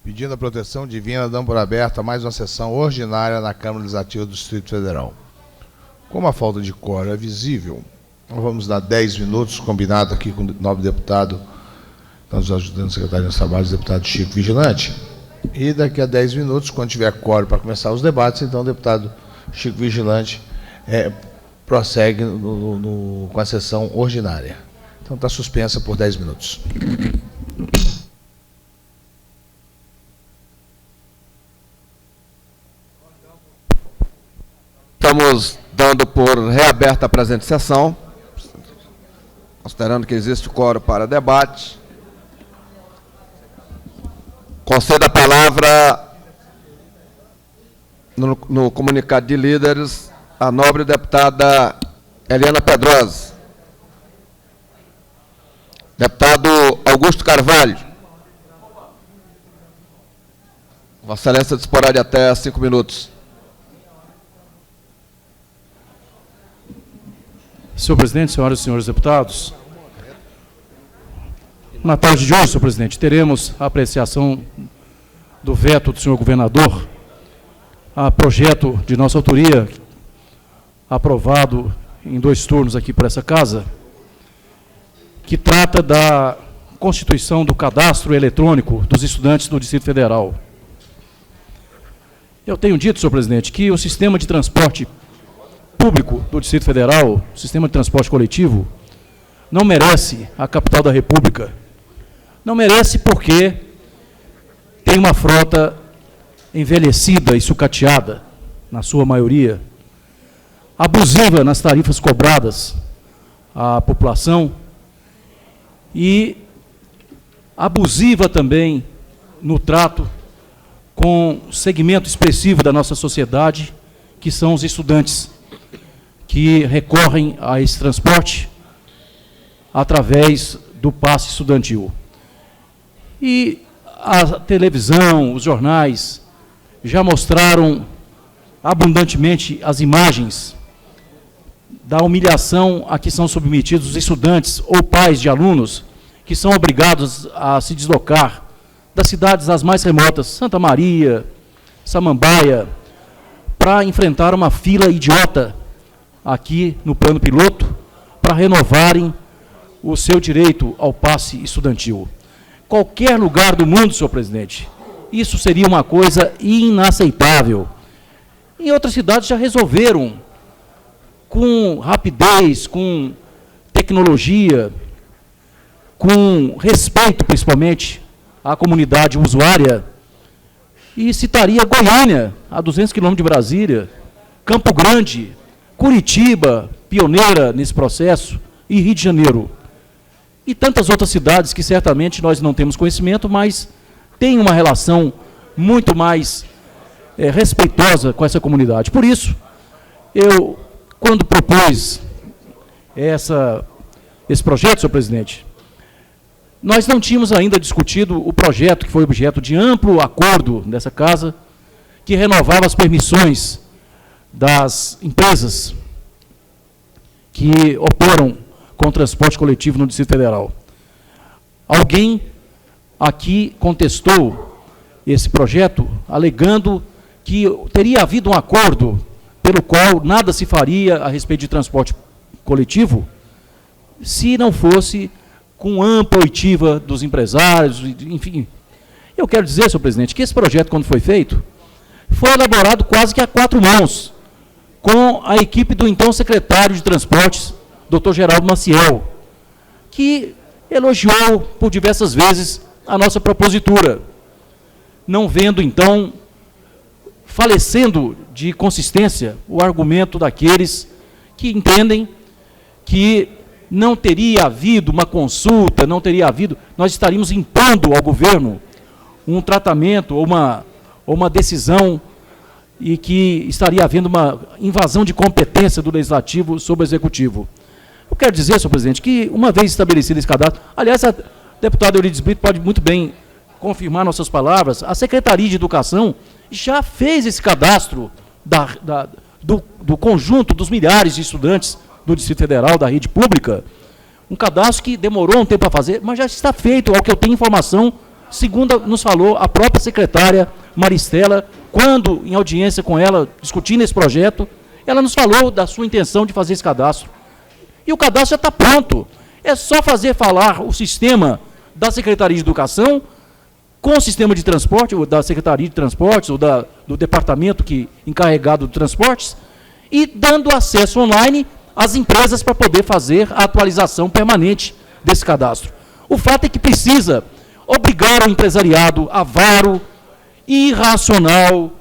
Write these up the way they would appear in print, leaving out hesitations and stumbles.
Pedindo a proteção divina, dando por aberta mais uma sessão ordinária na Câmara Legislativa do Distrito Federal. Como a falta de quórum é visível, nós vamos dar 10 minutos, combinado aqui com o nobre deputado, nos ajudando o secretário de trabalhos, deputado Chico Vigilante, e daqui a 10 minutos, quando tiver quórum para começar os debates, então o deputado Chico Vigilante prossegue com a sessão ordinária. Então está suspensa por 10 minutos. Estamos dando por reaberta a presente sessão, considerando que existe quórum para debate. Concedo a palavra no comunicado de líderes à nobre deputada Eliana Pedrosa. Deputado Augusto Carvalho. Vossa Excelência disporá de até 5 minutos. Senhor presidente, senhoras e senhores deputados, na tarde de hoje, senhor presidente, teremos a apreciação do veto do senhor governador a projeto de nossa autoria, aprovado em 2 turnos aqui por essa casa, que trata da constituição do cadastro eletrônico dos estudantes do Distrito Federal. Eu tenho dito, senhor presidente, que o sistema de transporte público do Distrito Federal, o sistema de transporte coletivo, não merece a capital da República. Não merece porque tem uma frota envelhecida e sucateada, na sua maioria, abusiva nas tarifas cobradas à população e abusiva também no trato com segmento expressivo da nossa sociedade, que são os estudantes, que recorrem a esse transporte através do passe estudantil. E a televisão, os jornais, já mostraram abundantemente as imagens da humilhação a que são submetidos os estudantes ou pais de alunos que são obrigados a se deslocar das cidades as mais remotas, Santa Maria, Samambaia, para enfrentar uma fila idiota aqui no plano piloto, para renovarem o seu direito ao passe estudantil. Qualquer lugar do mundo, senhor presidente, isso seria uma coisa inaceitável. Em outras cidades já resolveram, com rapidez, com tecnologia, com respeito, principalmente, à comunidade usuária, e citaria Goiânia, a 200 quilômetros de Brasília, Campo Grande, Curitiba, pioneira nesse processo, e Rio de Janeiro. E tantas outras cidades que certamente nós não temos conhecimento, mas têm uma relação muito mais respeitosa com essa comunidade. Por isso, eu, quando propus esse projeto, senhor presidente, nós não tínhamos ainda discutido o projeto que foi objeto de amplo acordo dessa casa, que renovava as permissões das empresas que operam com o transporte coletivo no Distrito Federal. Alguém aqui contestou esse projeto, alegando que teria havido um acordo pelo qual nada se faria a respeito de transporte coletivo, se não fosse com ampla oitiva dos empresários, enfim. Eu quero dizer, senhor presidente, que esse projeto, quando foi feito, foi elaborado quase que a 4 mãos, com a equipe do então secretário de Transportes, Dr. Geraldo Maciel, que elogiou por diversas vezes a nossa propositura, não vendo, então, falecendo de consistência o argumento daqueles que entendem que não teria havido uma consulta, não teria havido, nós estaríamos impondo ao governo um tratamento ou uma decisão e que estaria havendo uma invasão de competência do Legislativo sobre o Executivo. Eu quero dizer, senhor presidente, que uma vez estabelecido esse cadastro, aliás, a deputada Euridice Brito pode muito bem confirmar nossas palavras, a Secretaria de Educação já fez esse cadastro do conjunto dos milhares de estudantes do Distrito Federal, da rede pública, um cadastro que demorou um tempo a fazer, mas já está feito, ao que eu tenho informação, segundo nos falou a própria secretária Maristela, quando, em audiência com ela, discutindo esse projeto, ela nos falou da sua intenção de fazer esse cadastro. E o cadastro já está pronto. É só fazer falar o sistema da Secretaria de Educação com o sistema de transporte, ou da Secretaria de Transportes, ou do departamento encarregado de transportes, e dando acesso online às empresas para poder fazer a atualização permanente desse cadastro. O fato é que precisa obrigar o empresariado avaro, irracional,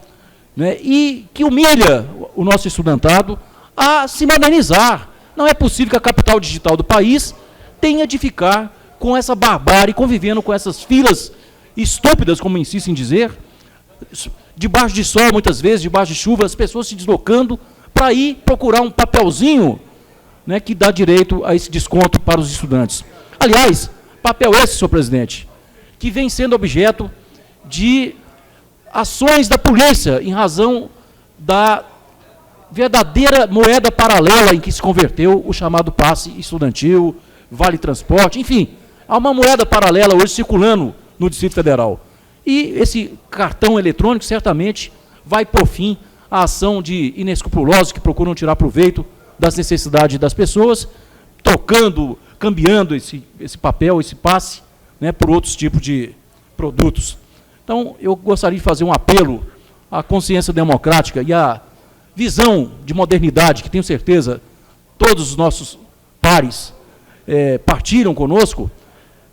né, e que humilha o nosso estudantado a se modernizar. Não é possível que a capital digital do país tenha de ficar com essa barbárie, convivendo com essas filas estúpidas, como insisto em dizer, debaixo de sol, muitas vezes, debaixo de chuva, as pessoas se deslocando para ir procurar um papelzinho, né, que dá direito a esse desconto para os estudantes. Aliás, papel esse, senhor presidente, que vem sendo objeto de ações da polícia em razão da verdadeira moeda paralela em que se converteu o chamado passe estudantil, vale transporte, enfim, há uma moeda paralela hoje circulando no Distrito Federal. E esse cartão eletrônico certamente vai por fim a ação de inescrupulosos que procuram tirar proveito das necessidades das pessoas, trocando, cambiando esse papel, esse passe, né, por outros tipos de produtos. Então, eu gostaria de fazer um apelo à consciência democrática e à visão de modernidade, que tenho certeza todos os nossos pares partilham conosco,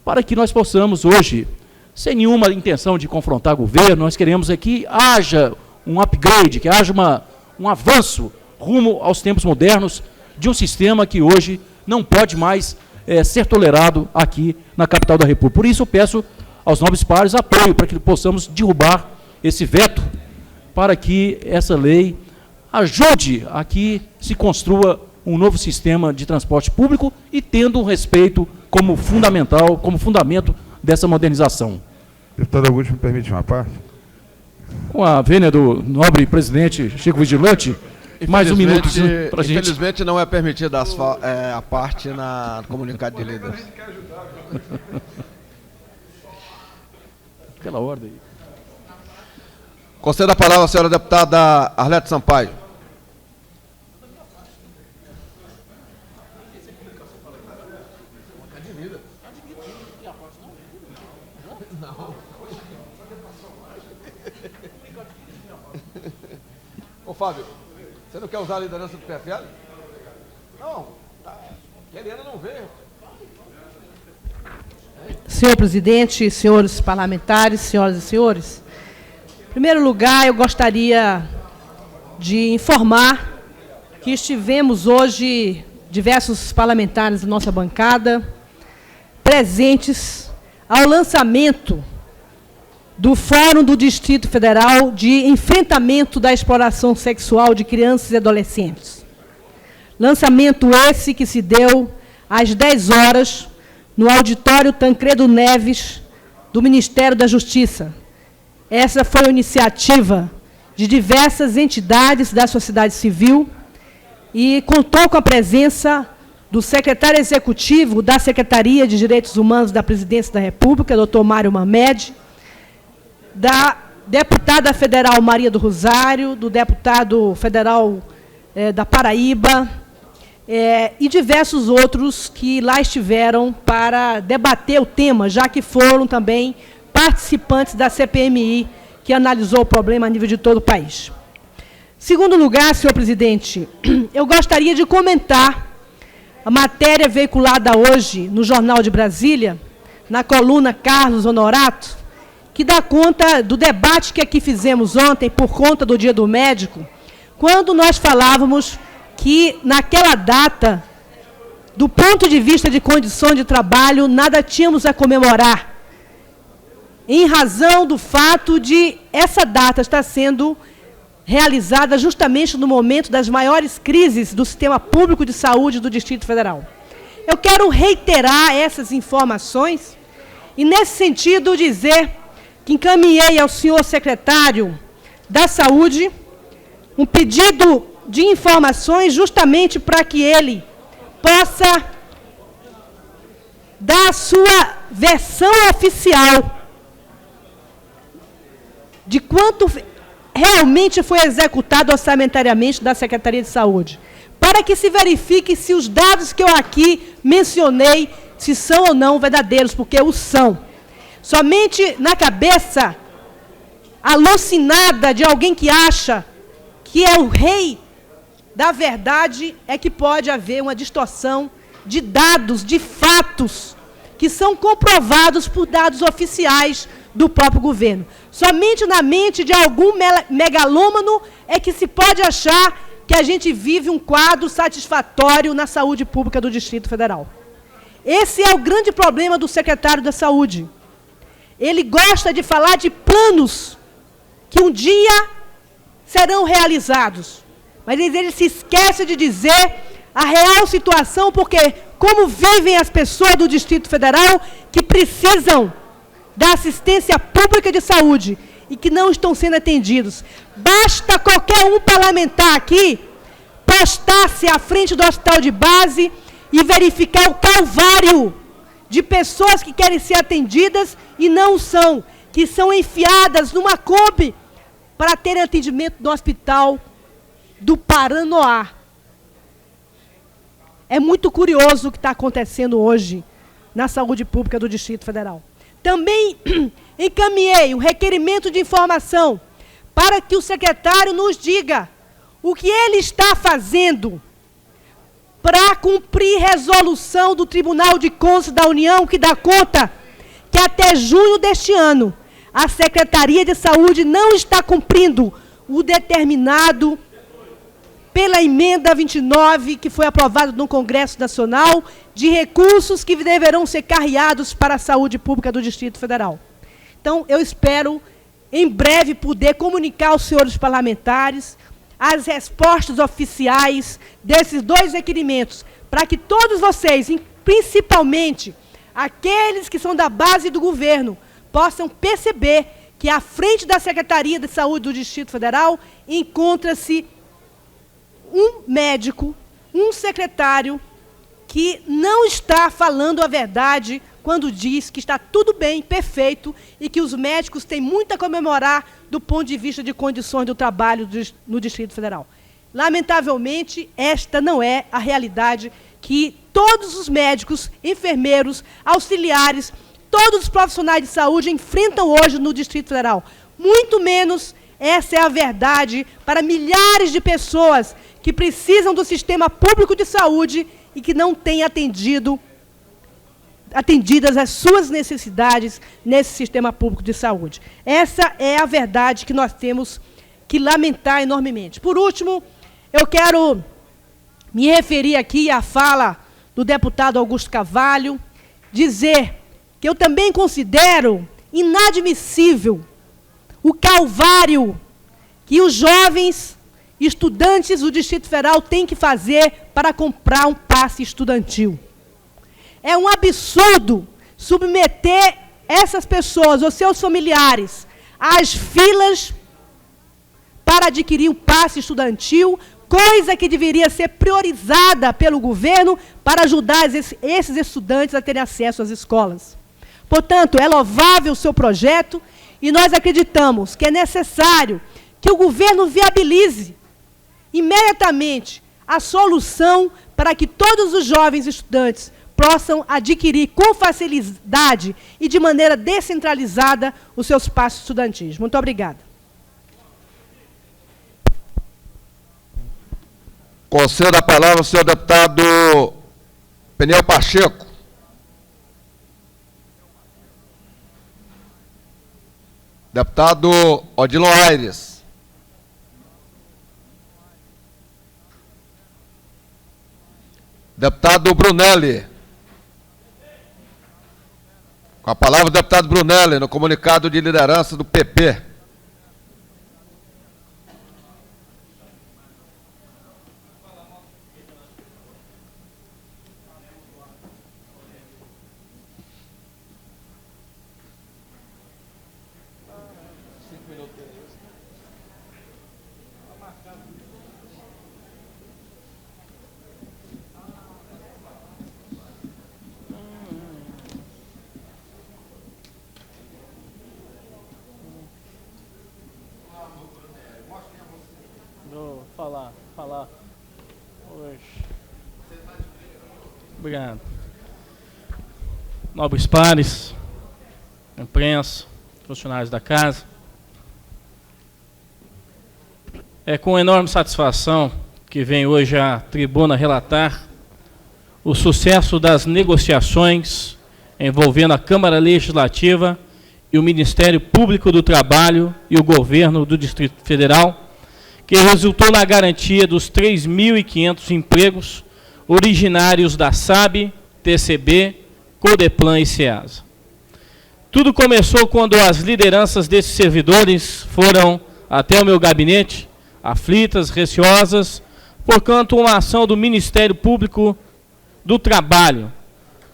para que nós possamos hoje, sem nenhuma intenção de confrontar o governo, nós queremos é que haja um upgrade, que haja um avanço rumo aos tempos modernos de um sistema que hoje não pode mais ser tolerado aqui na capital da República. Por isso eu peço aos nobres pares apoio para que possamos derrubar esse veto, para que essa lei ajude a que se construa um novo sistema de transporte público e tendo o respeito como fundamental, como fundamento dessa modernização. Deputado Augusto, me permite uma parte? Com a vênia do nobre presidente Chico Vigilante, mais um minuto para a gente. Infelizmente não é permitida a parte no comunicado de líderes. Pela ordem. Conceda a palavra à senhora deputada Arlete Sampaio. Ô Fábio, você não quer usar a liderança do PFL? Não, tá querendo não ver. Senhor presidente, senhores parlamentares, senhoras e senhores, em primeiro lugar, eu gostaria de informar que estivemos hoje, diversos parlamentares da nossa bancada, presentes ao lançamento do Fórum do Distrito Federal de Enfrentamento da Exploração Sexual de Crianças e Adolescentes. Lançamento esse que se deu às 10 horas, no auditório Tancredo Neves, do Ministério da Justiça. Essa foi uma iniciativa de diversas entidades da sociedade civil e contou com a presença do secretário executivo da Secretaria de Direitos Humanos da Presidência da República, doutor Mário Mamed, da deputada federal Maria do Rosário, do deputado federal da Paraíba, e diversos outros que lá estiveram para debater o tema, já que foram também participantes da CPMI, que analisou o problema a nível de todo o país. Segundo lugar, senhor presidente, eu gostaria de comentar a matéria veiculada hoje no Jornal de Brasília, na coluna Carlos Honorato, que dá conta do debate que aqui fizemos ontem, por conta do Dia do Médico, quando nós falávamos que, naquela data, do ponto de vista de condição de trabalho, nada tínhamos a comemorar, em razão do fato de essa data estar sendo realizada justamente no momento das maiores crises do sistema público de saúde do Distrito Federal. Eu quero reiterar essas informações e, nesse sentido, dizer que encaminhei ao senhor secretário da Saúde um pedido de informações justamente para que ele possa dar a sua versão oficial de quanto realmente foi executado orçamentariamente da Secretaria de Saúde, para que se verifique se os dados que eu aqui mencionei, se são ou não verdadeiros, porque o são. Somente na cabeça alucinada de alguém que acha que é o rei da verdade é que pode haver uma distorção de dados, de fatos, que são comprovados por dados oficiais do próprio governo. Somente na mente de algum megalômano é que se pode achar que a gente vive um quadro satisfatório na saúde pública do Distrito Federal. Esse é o grande problema do secretário da Saúde. Ele gosta de falar de planos que um dia serão realizados. Mas ele se esquece de dizer a real situação, porque como vivem as pessoas do Distrito Federal que precisam da assistência pública de saúde e que não estão sendo atendidos. Basta qualquer um parlamentar aqui postar-se à frente do hospital de base e verificar o calvário de pessoas que querem ser atendidas e não são, que são enfiadas numa Kombi para terem atendimento no hospital do Paranoá. É muito curioso o que está acontecendo hoje na saúde pública do Distrito Federal. Também encaminhei um requerimento de informação para que o secretário nos diga o que ele está fazendo para cumprir resolução do Tribunal de Contas da União, que dá conta que até junho deste ano a Secretaria de Saúde não está cumprindo o determinado pela emenda 29, que foi aprovada no Congresso Nacional, de recursos que deverão ser carreados para a saúde pública do Distrito Federal. Então, eu espero, em breve, poder comunicar aos senhores parlamentares as respostas oficiais desses dois requerimentos, para que todos vocês, principalmente aqueles que são da base do governo, possam perceber que à frente da Secretaria de Saúde do Distrito Federal encontra-se um médico, um secretário, que não está falando a verdade quando diz que está tudo bem, perfeito, e que os médicos têm muito a comemorar do ponto de vista de condições do trabalho no Distrito Federal. Lamentavelmente, esta não é a realidade que todos os médicos, enfermeiros, auxiliares, todos os profissionais de saúde enfrentam hoje no Distrito Federal. Muito menos essa é a verdade para milhares de pessoas que precisam do sistema público de saúde e que não têm atendidas as suas necessidades nesse sistema público de saúde. Essa é a verdade que nós temos que lamentar enormemente. Por último, eu quero me referir aqui à fala do deputado Augusto Carvalho, dizer que eu também considero inadmissível o calvário que os jovens estudantes do Distrito Federal têm que fazer para comprar um passe estudantil. É um absurdo submeter essas pessoas, ou seus familiares, às filas para adquirir um passe estudantil, coisa que deveria ser priorizada pelo governo para ajudar esses estudantes a terem acesso às escolas. Portanto, é louvável o seu projeto e nós acreditamos que é necessário que o governo viabilize imediatamente a solução para que todos os jovens estudantes possam adquirir com facilidade e de maneira descentralizada os seus passos estudantis. Muito obrigada. Concedo a palavra ao senhor deputado Peniel Pacheco. Deputado Odilon Aires. Deputado Brunelli. Com a palavra o deputado Brunelli, no comunicado de liderança do PP. falar hoje. Obrigado. Nobres pares, imprensa, funcionários da casa. É com enorme satisfação que venho hoje à tribuna relatar o sucesso das negociações envolvendo a Câmara Legislativa e o Ministério Público do Trabalho e o Governo do Distrito Federal, que resultou na garantia dos 3.500 empregos originários da SAB, TCB, Codeplan e SEASA. Tudo começou quando as lideranças desses servidores foram até o meu gabinete, aflitas, receosas, porquanto uma ação do Ministério Público do Trabalho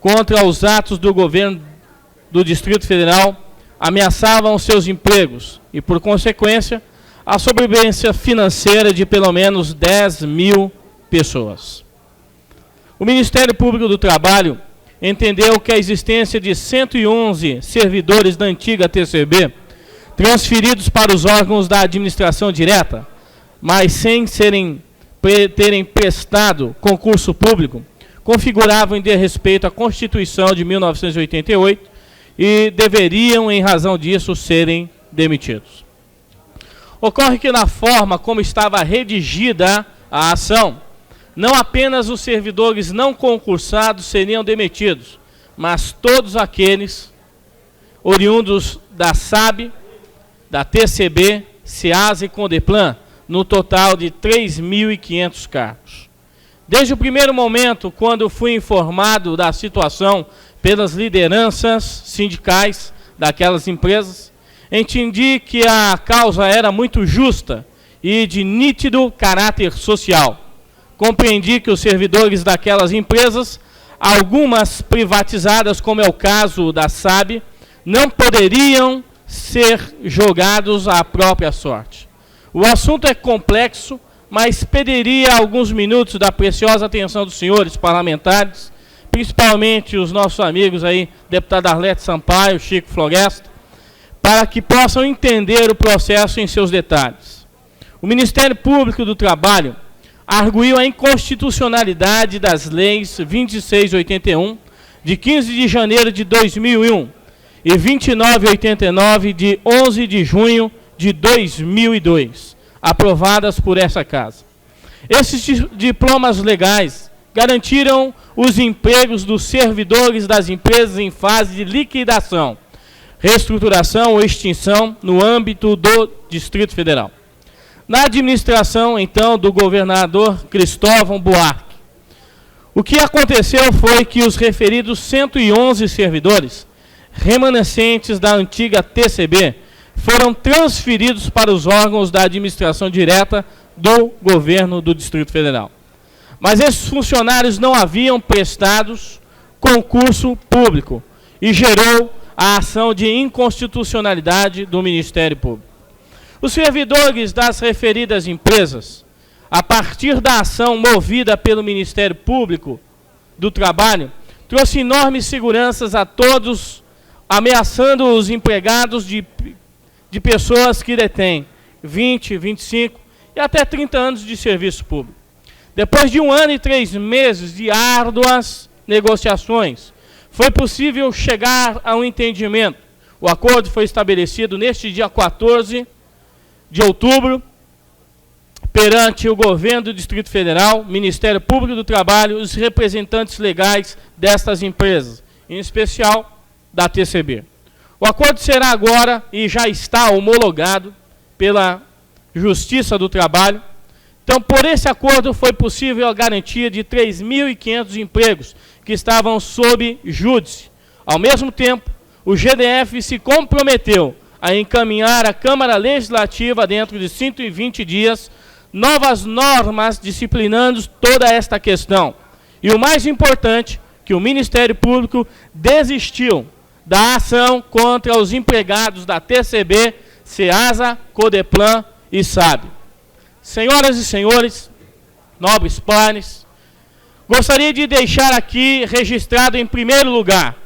contra os atos do governo do Distrito Federal ameaçavam seus empregos e, por consequência, a sobrevivência financeira de pelo menos 10.000 pessoas. O Ministério Público do Trabalho entendeu que a existência de 111 servidores da antiga TCB, transferidos para os órgãos da administração direta, mas sem terem prestado concurso público, configuravam em desrespeito à Constituição de 1988 e deveriam, em razão disso, serem demitidos. Ocorre que, na forma como estava redigida a ação, não apenas os servidores não concursados seriam demitidos, mas todos aqueles oriundos da SAB, da TCB, SEASA e Codeplan, no total de 3.500 cargos. Desde o primeiro momento, quando fui informado da situação pelas lideranças sindicais daquelas empresas, entendi que a causa era muito justa e de nítido caráter social. Compreendi que os servidores daquelas empresas, algumas privatizadas, como é o caso da SAB, não poderiam ser jogados à própria sorte. O assunto é complexo, mas pediria alguns minutos da preciosa atenção dos senhores parlamentares, principalmente os nossos amigos aí, deputado Arlete Sampaio, Chico Floresta, para que possam entender o processo em seus detalhes. O Ministério Público do Trabalho arguiu a inconstitucionalidade das leis 2681, de 15 de janeiro de 2001, e 2989, de 11 de junho de 2002, aprovadas por essa Casa. Esses diplomas legais garantiram os empregos dos servidores das empresas em fase de liquidação, reestruturação ou extinção no âmbito do Distrito Federal. Na administração, então, do governador Cristóvão Buarque, o que aconteceu foi que os referidos 111 servidores remanescentes da antiga TCB foram transferidos para os órgãos da administração direta do governo do Distrito Federal. Mas esses funcionários não haviam prestado concurso público e gerou a ação de inconstitucionalidade do Ministério Público. Os servidores das referidas empresas, a partir da ação movida pelo Ministério Público do Trabalho, trouxe enormes seguranças a todos, ameaçando os empregados de pessoas que detêm 20, 25 e até 30 anos de serviço público. Depois de 1 ano e 3 meses de árduas negociações, foi possível chegar a um entendimento. O acordo foi estabelecido neste dia 14 de outubro, perante o governo do Distrito Federal, Ministério Público do Trabalho e os representantes legais destas empresas, em especial da TCB. O acordo será agora, e já está homologado pela Justiça do Trabalho. Então, por esse acordo, foi possível a garantia de 3.500 empregos que estavam sob júdice. Ao mesmo tempo, o GDF se comprometeu a encaminhar à Câmara Legislativa, dentro de 120 dias, novas normas disciplinando toda esta questão. E o mais importante, que o Ministério Público desistiu da ação contra os empregados da TCB, SEASA, Codeplan e SAB. Senhoras e senhores, nobres pares, gostaria de deixar aqui registrado, em primeiro lugar,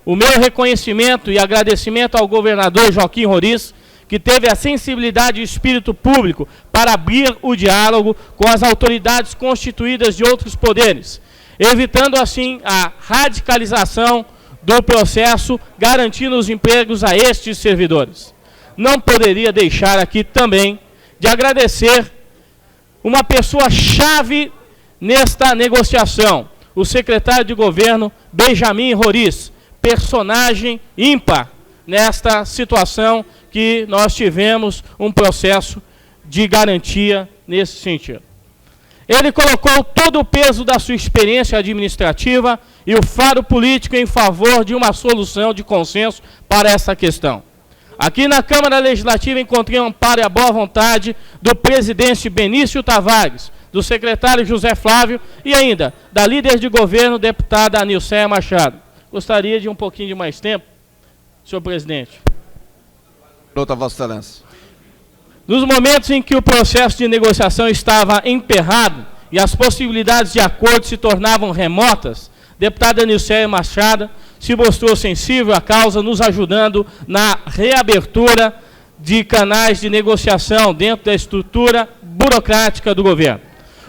o meu reconhecimento e agradecimento ao governador Joaquim Roriz, que teve a sensibilidade e o espírito público para abrir o diálogo com as autoridades constituídas de outros poderes, evitando assim a radicalização do processo, garantindo os empregos a estes servidores. Não poderia deixar aqui também de agradecer uma pessoa-chave nesta negociação, o secretário de governo Benjamin Roriz, personagem ímpar nesta situação que nós tivemos um processo de garantia nesse sentido. Ele colocou todo o peso da sua experiência administrativa e o faro político em favor de uma solução de consenso para essa questão. Aqui na Câmara Legislativa encontrei um amparo e a boa vontade do presidente Benício Tavares, do secretário José Flávio e ainda da líder de governo, deputada Anilcéia Machado. Gostaria de um pouquinho de mais tempo, senhor presidente. Minuto, Vossa Excelência. Nos momentos em que o processo de negociação estava emperrado e as possibilidades de acordo se tornavam remotas, deputada Anilcéia Machado se mostrou sensível à causa, nos ajudando na reabertura de canais de negociação dentro da estrutura burocrática do governo.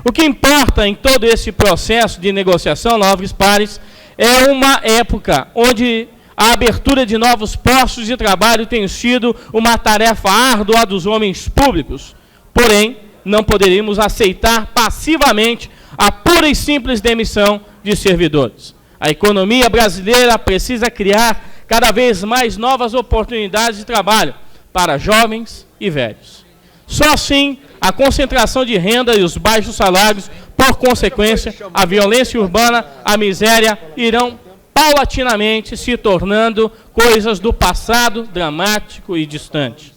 O que importa em todo esse processo de negociação, nobres pares, é uma época onde a abertura de novos postos de trabalho tem sido uma tarefa árdua dos homens públicos. Porém, não poderíamos aceitar passivamente a pura e simples demissão de servidores. A economia brasileira precisa criar cada vez mais novas oportunidades de trabalho para jovens e velhos. Só assim a concentração de renda e os baixos salários, por consequência, a violência urbana, a miséria, irão paulatinamente se tornando coisas do passado dramático e distante.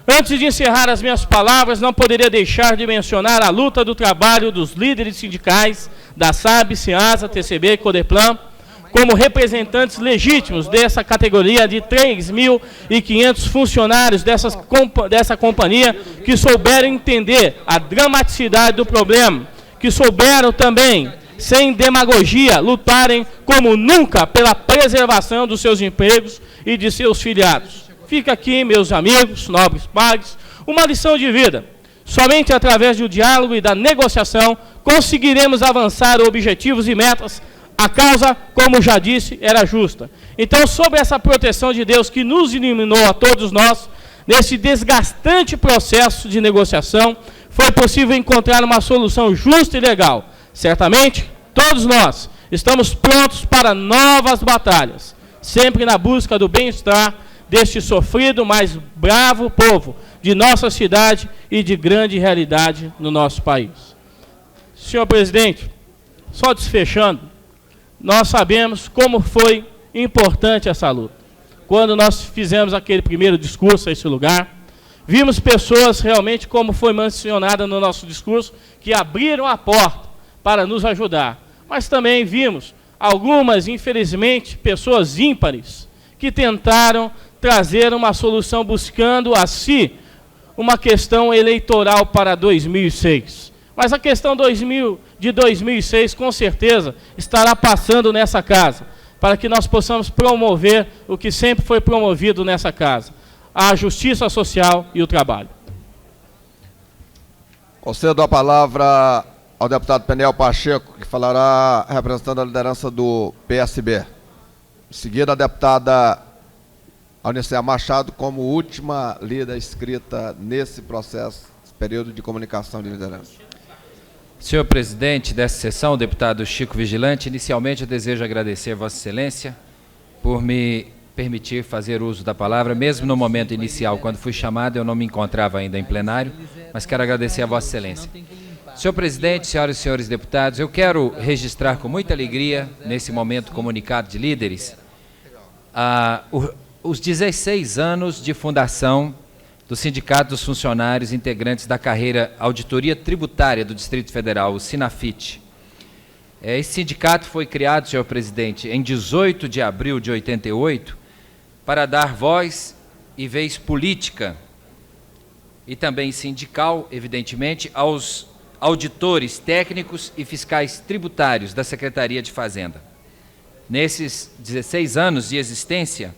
Antes de encerrar as minhas palavras, não poderia deixar de mencionar a luta do trabalho dos líderes sindicais da SAB, SEASA, TCB e CODEPLAN, como representantes legítimos dessa categoria de 3.500 funcionários dessa companhia que souberam entender a dramaticidade do problema, que souberam também, sem demagogia, lutarem como nunca pela preservação dos seus empregos e de seus filiados. Fica aqui, meus amigos, nobres pares, uma lição de vida. Somente através do diálogo e da negociação conseguiremos avançar objetivos e metas. A causa, como já disse, era justa. Então, sob essa proteção de Deus que nos iluminou a todos nós, nesse desgastante processo de negociação, foi possível encontrar uma solução justa e legal. Certamente, todos nós estamos prontos para novas batalhas, sempre na busca do bem-estar deste sofrido, mas bravo povo de nossa cidade e de grande realidade no nosso país. Senhor presidente, só desfechando, nós sabemos como foi importante essa luta. Quando nós fizemos aquele primeiro discurso a esse lugar, vimos pessoas realmente, como foi mencionado no nosso discurso, que abriram a porta para nos ajudar. Mas também vimos algumas, infelizmente, pessoas ímpares que tentaram trazer uma solução buscando a si uma questão eleitoral para 2006. Mas a questão de 2006, com certeza, estará passando nessa casa, para que nós possamos promover o que sempre foi promovido nessa casa, a justiça social e o trabalho. Concedo a palavra ao deputado Peniel Pacheco, que falará representando a liderança do PSB. Em seguida, a deputada Anilcéia Machado, como última líder inscrita nesse processo, esse período de comunicação de liderança. Senhor presidente dessa sessão, deputado Chico Vigilante, inicialmente eu desejo agradecer a Vossa Excelência por me permitir fazer uso da palavra, mesmo no momento inicial, quando fui chamado, eu não me encontrava ainda em plenário, mas quero agradecer a Vossa Excelência. Senhor presidente, senhoras e senhores deputados, eu quero registrar com muita alegria, nesse momento comunicado de líderes, os 16 anos de fundação do Sindicato dos Funcionários Integrantes da Carreira Auditoria Tributária do Distrito Federal, o SINAFIT. Esse sindicato foi criado, senhor presidente, em 18 de abril de 88, para dar voz e vez política e também sindical, evidentemente, aos auditores técnicos e fiscais tributários da Secretaria de Fazenda. Nesses 16 anos de existência,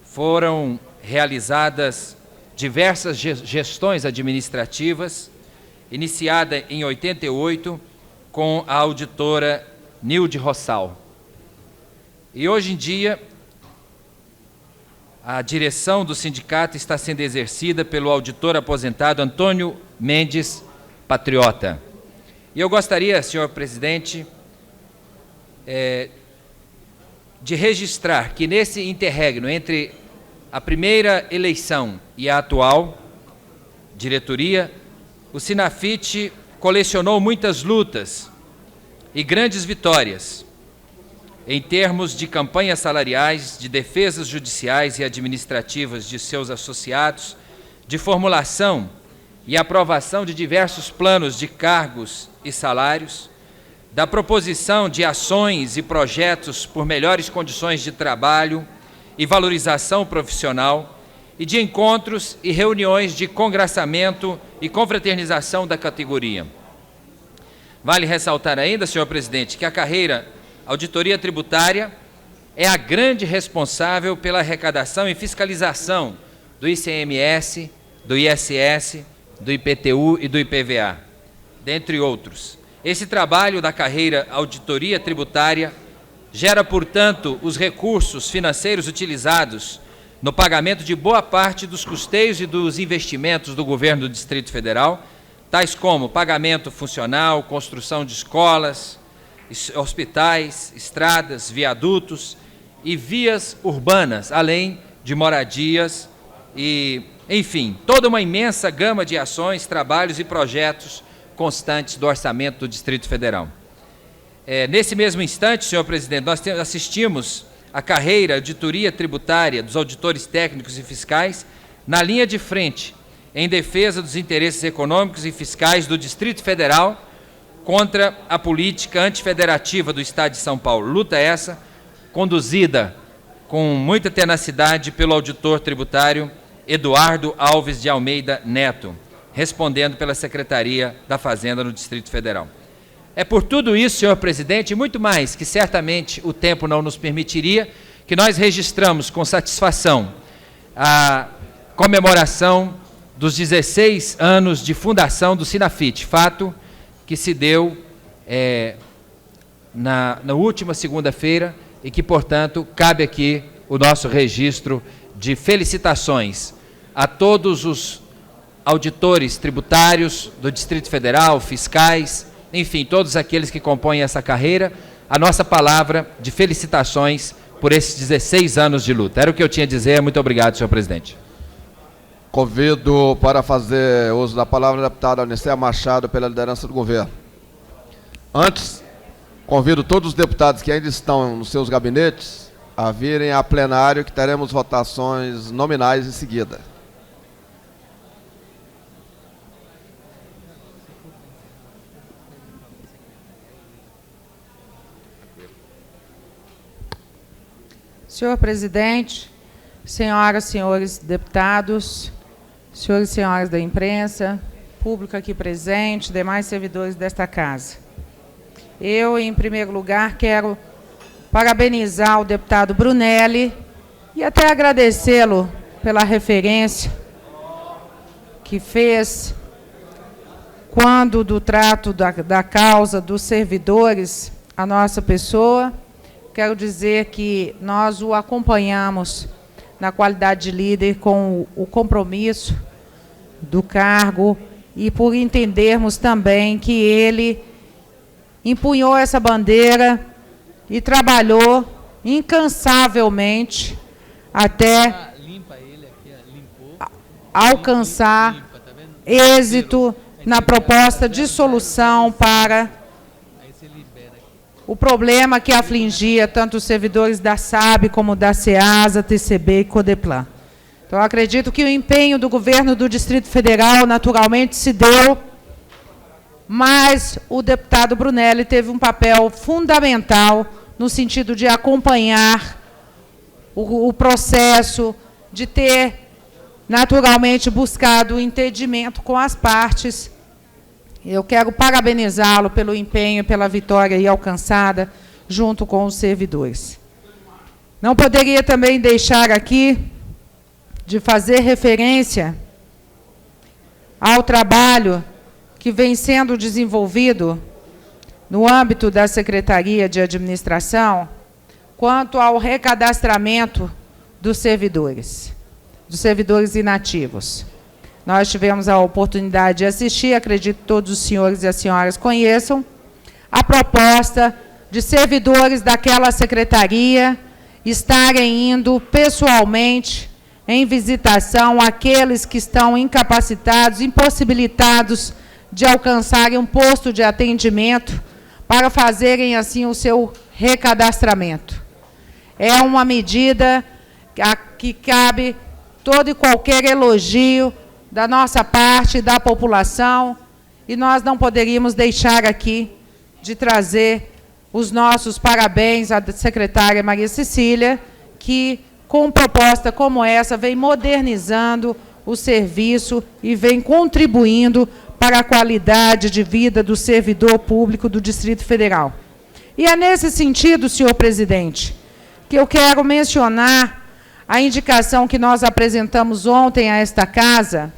foram realizadas diversas gestões administrativas, iniciada em 88 com a auditora Nilde Rossal. E hoje em dia, a direção do sindicato está sendo exercida pelo auditor aposentado Antônio Mendes Patriota. E eu gostaria, senhor presidente, de registrar que nesse interregno entre a primeira eleição e a atual diretoria, o Sinafit colecionou muitas lutas e grandes vitórias em termos de campanhas salariais, de defesas judiciais e administrativas de seus associados, de formulação e aprovação de diversos planos de cargos e salários, da proposição de ações e projetos por melhores condições de trabalho e valorização profissional, e de encontros e reuniões de congraçamento e confraternização da categoria. Vale ressaltar ainda, senhor presidente, que a carreira Auditoria Tributária é a grande responsável pela arrecadação e fiscalização do ICMS, do ISS, do IPTU e do IPVA, dentre outros. Esse trabalho da carreira Auditoria Tributária gera, portanto, os recursos financeiros utilizados no pagamento de boa parte dos custeios e dos investimentos do governo do Distrito Federal, tais como pagamento funcional, construção de escolas, hospitais, estradas, viadutos e vias urbanas, além de moradias e, enfim, toda uma imensa gama de ações, trabalhos e projetos constantes do orçamento do Distrito Federal. Nesse mesmo instante, senhor presidente, nós assistimos a carreira auditoria tributária dos auditores técnicos e fiscais na linha de frente em defesa dos interesses econômicos e fiscais do Distrito Federal contra a política antifederativa do Estado de São Paulo. Luta essa conduzida com muita tenacidade pelo auditor tributário Eduardo Alves de Almeida Neto, respondendo pela Secretaria da Fazenda no Distrito Federal. É por tudo isso, senhor presidente, e muito mais, que certamente o tempo não nos permitiria, que nós registramos com satisfação a comemoração dos 16 anos de fundação do Sinafit, fato que se deu na última segunda-feira e que, portanto, cabe aqui o nosso registro de felicitações a todos os auditores tributários do Distrito Federal, fiscais, enfim, todos aqueles que compõem essa carreira, a nossa palavra de felicitações por esses 16 anos de luta. Era o que eu tinha a dizer. Muito obrigado, senhor presidente. Convido para fazer uso da palavra a deputada Anicea Machado, pela liderança do governo. Antes, convido todos os deputados que ainda estão nos seus gabinetes a virem a plenário, que teremos votações nominais em seguida. Senhor presidente, senhoras e senhores deputados, senhores e senhoras da imprensa, público aqui presente, demais servidores desta casa. Eu, em primeiro lugar, quero parabenizar o deputado Brunelli e até agradecê-lo pela referência que fez quando do trato da causa dos servidores à nossa pessoa. Quero dizer que nós o acompanhamos na qualidade de líder com o compromisso do cargo e por entendermos também que ele empunhou essa bandeira e trabalhou incansavelmente até alcançar êxito na proposta de solução para o problema que afligia tanto os servidores da SAB como da SEASA, TCB e CODEPLAN. Então, eu acredito que o empenho do governo do Distrito Federal naturalmente se deu, mas o deputado Brunelli teve um papel fundamental no sentido de acompanhar o processo, de ter naturalmente buscado o entendimento com as partes. Eu quero parabenizá-lo pelo empenho, pela vitória aí alcançada junto com os servidores. Não poderia também deixar aqui de fazer referência ao trabalho que vem sendo desenvolvido no âmbito da Secretaria de Administração quanto ao recadastramento dos servidores inativos. Nós tivemos a oportunidade de assistir, acredito que todos os senhores e as senhoras conheçam, a proposta de servidores daquela secretaria estarem indo pessoalmente em visitação àqueles que estão incapacitados, impossibilitados de alcançarem um posto de atendimento para fazerem, assim, o seu recadastramento. É uma medida a que cabe todo e qualquer elogio da nossa parte, da população, e nós não poderíamos deixar aqui de trazer os nossos parabéns à secretária Maria Cecília, que, com proposta como essa, vem modernizando o serviço e vem contribuindo para a qualidade de vida do servidor público do Distrito Federal. E é nesse sentido, senhor presidente, que eu quero mencionar a indicação que nós apresentamos ontem a esta casa,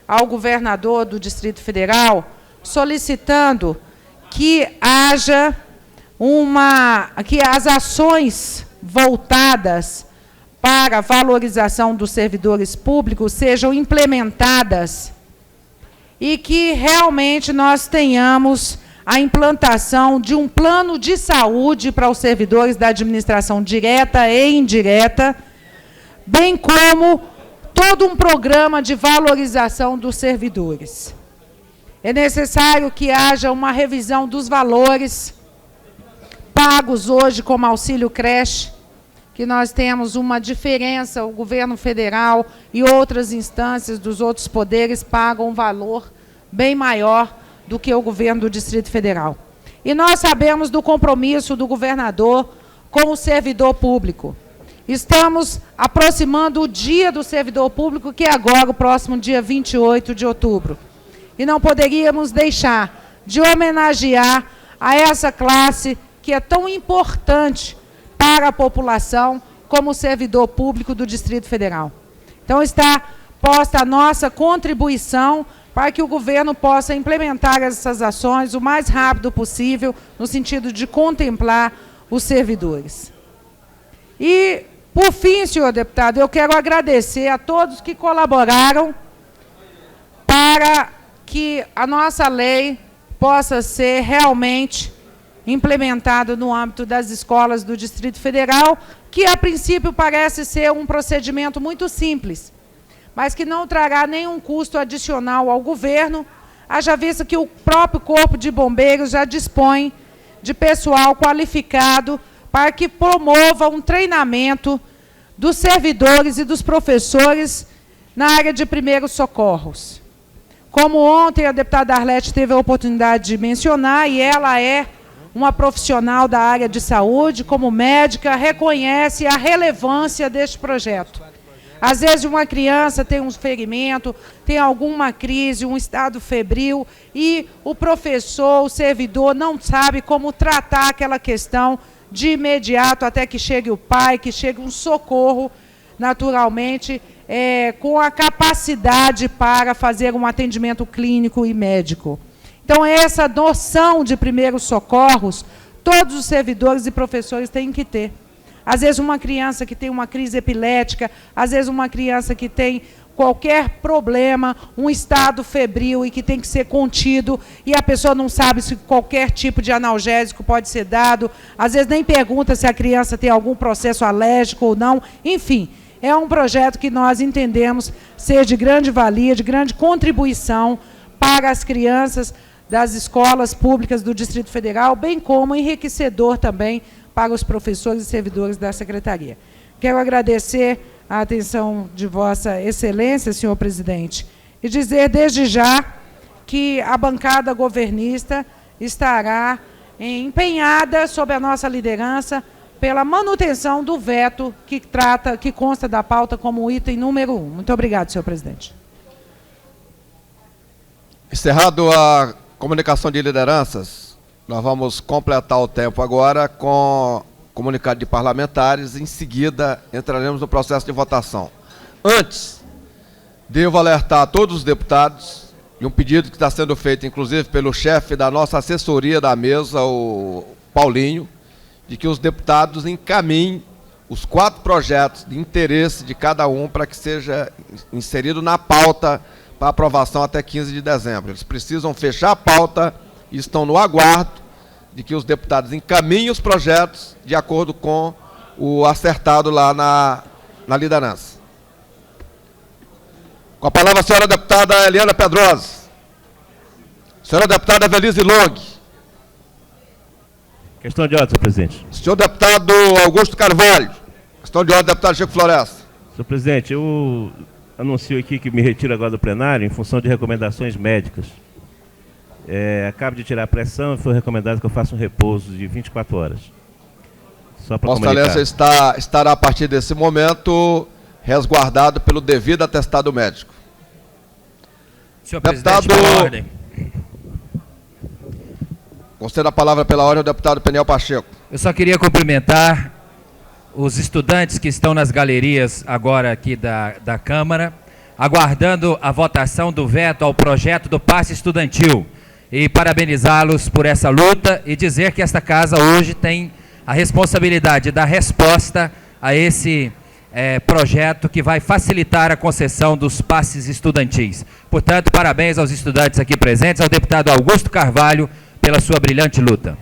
ao governador do Distrito Federal, solicitando que haja que as ações voltadas para a valorização dos servidores públicos sejam implementadas e que realmente nós tenhamos a implantação de um plano de saúde para os servidores da administração direta e indireta, bem como todo um programa de valorização dos servidores. É necessário que haja uma revisão dos valores pagos hoje como auxílio creche, que nós temos uma diferença, o governo federal e outras instâncias dos outros poderes pagam um valor bem maior do que o governo do Distrito Federal. E nós sabemos do compromisso do governador com o servidor público. Estamos aproximando o dia do servidor público, que é agora, o próximo dia 28 de outubro. E não poderíamos deixar de homenagear a essa classe que é tão importante para a população como servidor público do Distrito Federal. Então, está posta a nossa contribuição para que o governo possa implementar essas ações o mais rápido possível, no sentido de contemplar os servidores. E, por fim, senhor deputado, eu quero agradecer a todos que colaboraram para que a nossa lei possa ser realmente implementada no âmbito das escolas do Distrito Federal, que, a princípio, parece ser um procedimento muito simples, mas que não trará nenhum custo adicional ao governo, haja vista que o próprio Corpo de Bombeiros já dispõe de pessoal qualificado para que promova um treinamento dos servidores e dos professores na área de primeiros socorros. Como ontem a deputada Arlete teve a oportunidade de mencionar, e ela é uma profissional da área de saúde, como médica, reconhece a relevância deste projeto. Às vezes uma criança tem um ferimento, tem alguma crise, um estado febril, e o professor, o servidor, não sabe como tratar aquela questão de imediato, até que chegue o pai, que chegue um socorro, naturalmente, com a capacidade para fazer um atendimento clínico e médico. Então, essa noção de primeiros socorros, todos os servidores e professores têm que ter. Às vezes, uma criança que tem uma crise epilética, às vezes, uma criança que tem qualquer problema, um estado febril e que tem que ser contido, e a pessoa não sabe se qualquer tipo de analgésico pode ser dado, às vezes nem pergunta se a criança tem algum processo alérgico ou não, enfim, é um projeto que nós entendemos ser de grande valia, de grande contribuição para as crianças das escolas públicas do Distrito Federal, bem como enriquecedor também para os professores e servidores da Secretaria. Quero agradecer a atenção de Vossa Excelência, senhor presidente, e dizer desde já que a bancada governista estará empenhada, sob a nossa liderança, pela manutenção do veto que consta da pauta como item número 1. Muito obrigado, senhor presidente. Encerrado a comunicação de lideranças, nós vamos completar o tempo agora com comunicado de parlamentares. Em seguida, entraremos no processo de votação. Antes, devo alertar a todos os deputados e um pedido que está sendo feito, inclusive, pelo chefe da nossa assessoria da mesa, o Paulinho, de que os deputados encaminhem os 4 projetos de interesse de cada um para que seja inserido na pauta para aprovação até 15 de dezembro. Eles precisam fechar a pauta e estão no aguardo de que os deputados encaminhem os projetos de acordo com o acertado lá na liderança. Com a palavra a senhora deputada Eliana Pedrosa. Senhora deputada Evelise Long. Questão de ordem, senhor presidente. Senhor deputado Augusto Carvalho. Questão de ordem, deputado Chico Floresta. Senhor presidente, eu anuncio aqui que me retiro agora do plenário em função de recomendações médicas. Acabo de tirar a pressão e foi recomendado que eu faça um repouso de 24 horas. Só para Vossa comunicar. Excelência estará, a partir desse momento, resguardado pelo devido atestado médico. Senhor Deputado, presidente, pela ordem. Concedo a palavra pela ordem ao deputado Peniel Pacheco. Eu só queria cumprimentar os estudantes que estão nas galerias agora aqui da Câmara, aguardando a votação do veto ao projeto do passe estudantil, e parabenizá-los por essa luta e dizer que esta casa hoje tem a responsabilidade de dar resposta a esse projeto que vai facilitar a concessão dos passes estudantis. Portanto, parabéns aos estudantes aqui presentes, ao deputado Augusto Carvalho, pela sua brilhante luta.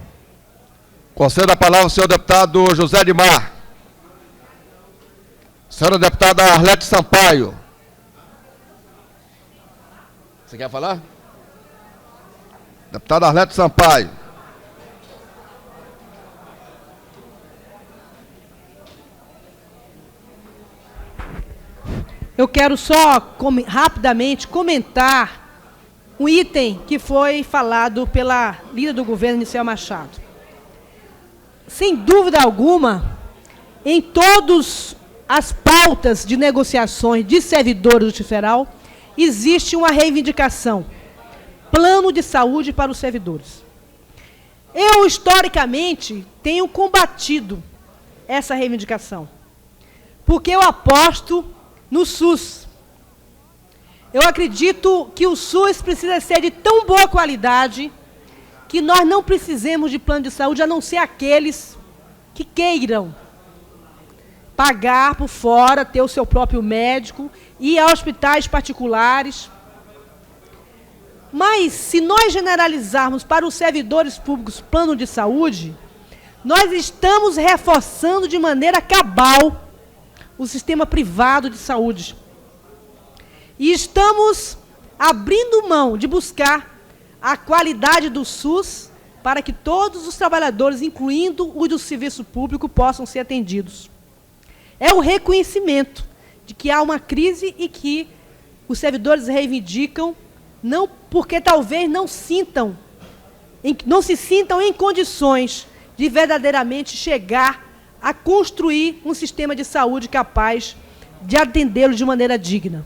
Concedo a palavra ao senhor deputado José Edmar. Senhora deputada Arlete Sampaio. Você quer falar? Deputada Arlete Sampaio. Eu quero só rapidamente comentar um item que foi falado pela líder do governo, Nicéia Machado. Sem dúvida alguma, em todas as pautas de negociações de servidores do Distrito Federal, existe uma reivindicação: plano de saúde para os servidores. Eu, historicamente, tenho combatido essa reivindicação, porque eu aposto no SUS. Eu acredito que o SUS precisa ser de tão boa qualidade que nós não precisemos de plano de saúde, a não ser aqueles que queiram pagar por fora, ter o seu próprio médico, ir a hospitais particulares. Mas, se nós generalizarmos para os servidores públicos plano de saúde, nós estamos reforçando de maneira cabal o sistema privado de saúde. E estamos abrindo mão de buscar a qualidade do SUS para que todos os trabalhadores, incluindo os do serviço público, possam ser atendidos. É o reconhecimento de que há uma crise e que os servidores reivindicam, não porque talvez não se sintam em condições de verdadeiramente chegar a construir um sistema de saúde capaz de atendê-los de maneira digna.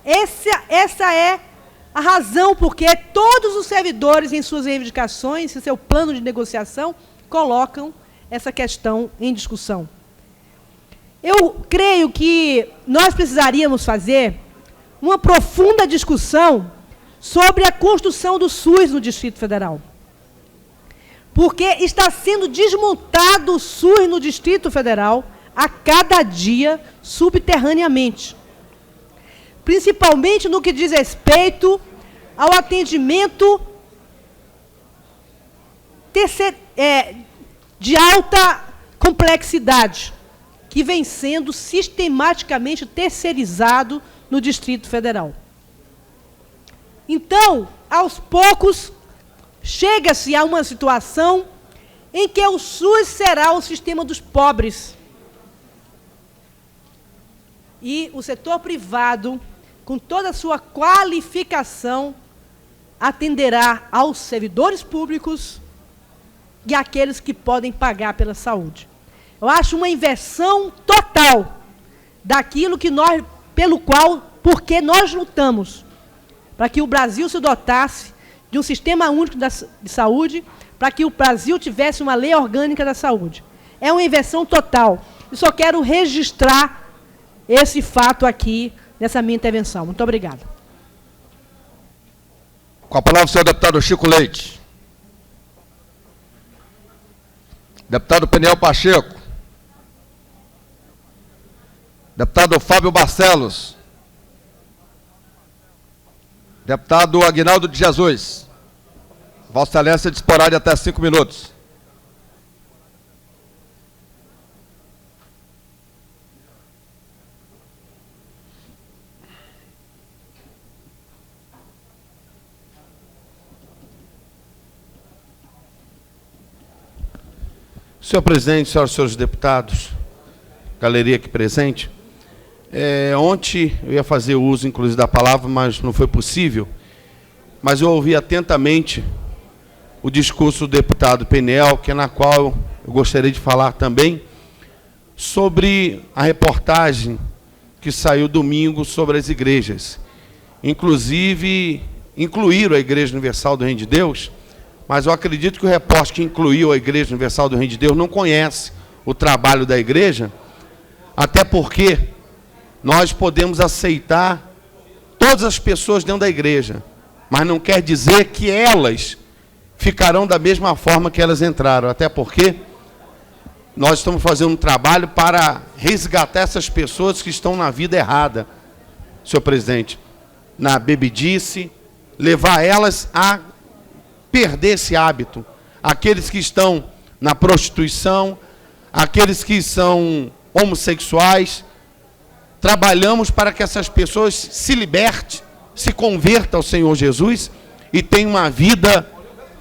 Essa é a razão porque todos os servidores, em suas reivindicações, em seu plano de negociação, colocam essa questão em discussão. Eu creio que nós precisaríamos fazer uma profunda discussão sobre a construção do SUS no Distrito Federal. Porque está sendo desmontado o SUS no Distrito Federal a cada dia subterraneamente. Principalmente no que diz respeito ao atendimento de alta complexidade, que vem sendo sistematicamente terceirizado no Distrito Federal. Então, aos poucos, chega-se a uma situação em que o SUS será o sistema dos pobres. E o setor privado, com toda a sua qualificação, atenderá aos servidores públicos e àqueles que podem pagar pela saúde. Eu acho uma inversão total daquilo que porque nós lutamos para que o Brasil se dotasse de um sistema único de saúde, para que o Brasil tivesse uma lei orgânica da saúde. É uma inversão total. Eu só quero registrar esse fato aqui nessa minha intervenção. Muito obrigada. Com a palavra o senhor deputado Chico Leite. Deputado Peniel Pacheco. Deputado Fábio Barcelos. Deputado Aguinaldo de Jesus. Vossa Excelência disporá de até 5 minutos. Senhor presidente, senhoras e senhores deputados, galeria aqui presente, ontem eu ia fazer uso, inclusive, da palavra, mas não foi possível, mas eu ouvi atentamente o discurso do deputado Peniel, que é na qual eu gostaria de falar também sobre a reportagem que saiu domingo sobre as igrejas. Inclusive, incluíram a Igreja Universal do Reino de Deus, mas eu acredito que o repórter que incluiu a Igreja Universal do Reino de Deus não conhece o trabalho da igreja, até porque nós podemos aceitar todas as pessoas dentro da igreja, mas não quer dizer que elas ficarão da mesma forma que elas entraram, até porque nós estamos fazendo um trabalho para resgatar essas pessoas que estão na vida errada, senhor presidente, na bebedice, levar elas a perder esse hábito. Aqueles que estão na prostituição, aqueles que são homossexuais, trabalhamos para que essas pessoas se libertem, se convertam ao Senhor Jesus e tenham uma vida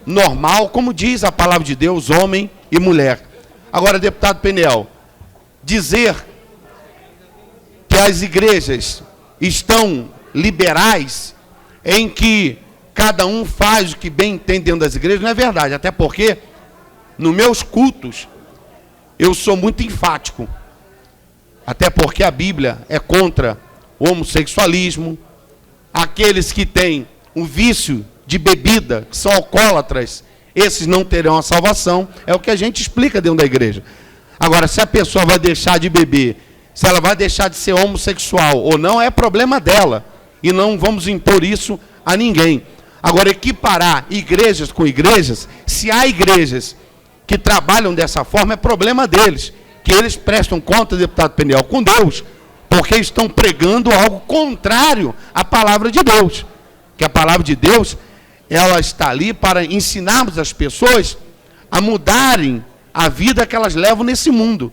normal, como diz a palavra de Deus, homem e mulher. Agora, deputado Peniel, dizer que as igrejas estão liberais, em que cada um faz o que bem entende dentro das igrejas, não é verdade, até porque nos meus cultos eu sou muito enfático, até porque a Bíblia é contra o homossexualismo, aqueles que têm um vício de bebida, que são alcoólatras, esses não terão a salvação, é o que a gente explica dentro da igreja. Agora, se a pessoa vai deixar de beber, se ela vai deixar de ser homossexual ou não, é problema dela, e não vamos impor isso a ninguém. Agora, equiparar igrejas com igrejas, se há igrejas que trabalham dessa forma, é problema deles, que eles prestam conta, deputado Peniel, com Deus, porque estão pregando algo contrário à palavra de Deus, que a palavra de Deus, ela está ali para ensinarmos as pessoas a mudarem a vida que elas levam nesse mundo.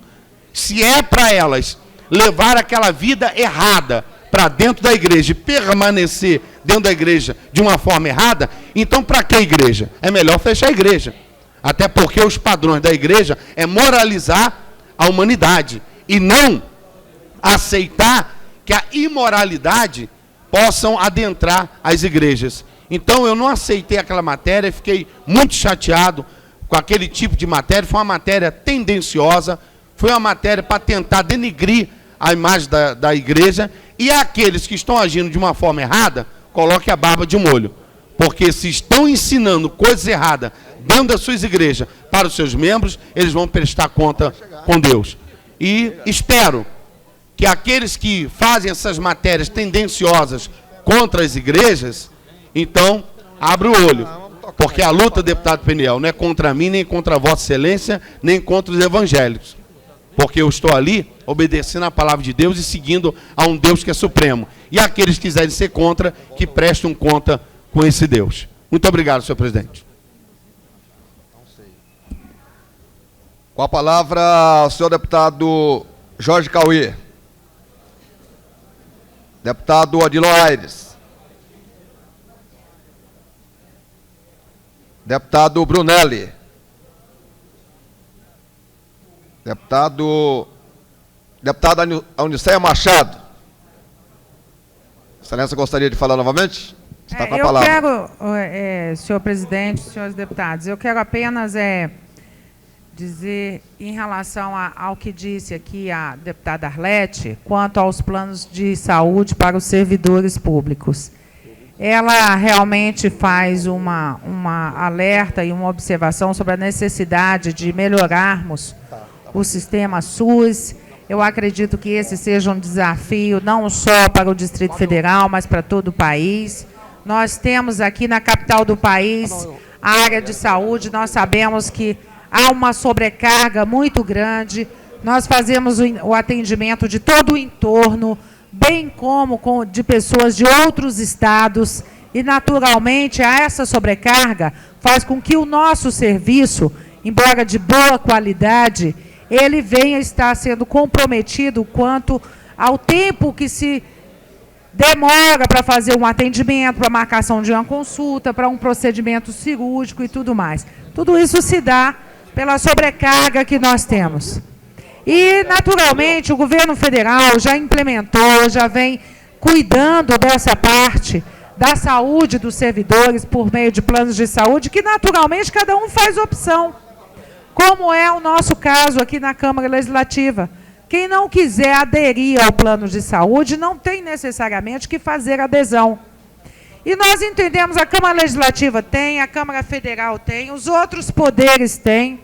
Se é para elas levar aquela vida errada para dentro da igreja e permanecer dentro da igreja de uma forma errada, então para que a igreja? É melhor fechar a igreja. Até porque os padrões da igreja é moralizar a humanidade e não aceitar que a imoralidade possam adentrar as igrejas. Então eu não aceitei aquela matéria, fiquei muito chateado com aquele tipo de matéria, foi uma matéria tendenciosa, foi uma matéria para tentar denigrir a imagem da igreja, e aqueles que estão agindo de uma forma errada, coloque a barba de molho, porque se estão ensinando coisas erradas dentro das suas igrejas para os seus membros, eles vão prestar conta com Deus. E espero que aqueles que fazem essas matérias tendenciosas contra as igrejas, então, abra o olho, porque a luta, deputado Peniel, não é contra mim, nem contra Vossa Excelência, nem contra os evangélicos, porque eu estou ali obedecendo a palavra de Deus e seguindo a um Deus que é supremo. E aqueles que quiserem ser contra, que prestem conta com esse Deus. Muito obrigado, senhor presidente. Com a palavra, o senhor deputado Jorge Cauê. Deputado Odilon Aires. Deputado Brunelli. Deputada Auniceia Machado. Excelência, gostaria de falar novamente? Está com a palavra. Eu quero, senhor presidente, senhores deputados, eu quero apenas dizer, em relação ao que disse aqui a deputada Arlete, quanto aos planos de saúde para os servidores públicos. Ela realmente faz uma alerta e uma observação sobre a necessidade de melhorarmos o sistema SUS. Eu acredito que esse seja um desafio não só para o Distrito Federal, mas para todo o país. nós temos aqui na capital do país a área de saúde, nós sabemos que há uma sobrecarga muito grande, nós fazemos o atendimento de todo o entorno, bem como de pessoas de outros estados, e naturalmente essa sobrecarga faz com que o nosso serviço, embora de boa qualidade, ele venha estar sendo comprometido quanto ao tempo que se demora para fazer um atendimento, para marcação de uma consulta, para um procedimento cirúrgico e tudo mais. Tudo isso se dá pela sobrecarga que nós temos. E, naturalmente, o governo federal já implementou, já vem cuidando dessa parte da saúde dos servidores por meio de planos de saúde, que, naturalmente, cada um faz opção, como é o nosso caso aqui na Câmara Legislativa. Quem não quiser aderir ao plano de saúde não tem necessariamente que fazer adesão. E nós entendemos, a Câmara Legislativa tem, a Câmara Federal tem, os outros poderes têm.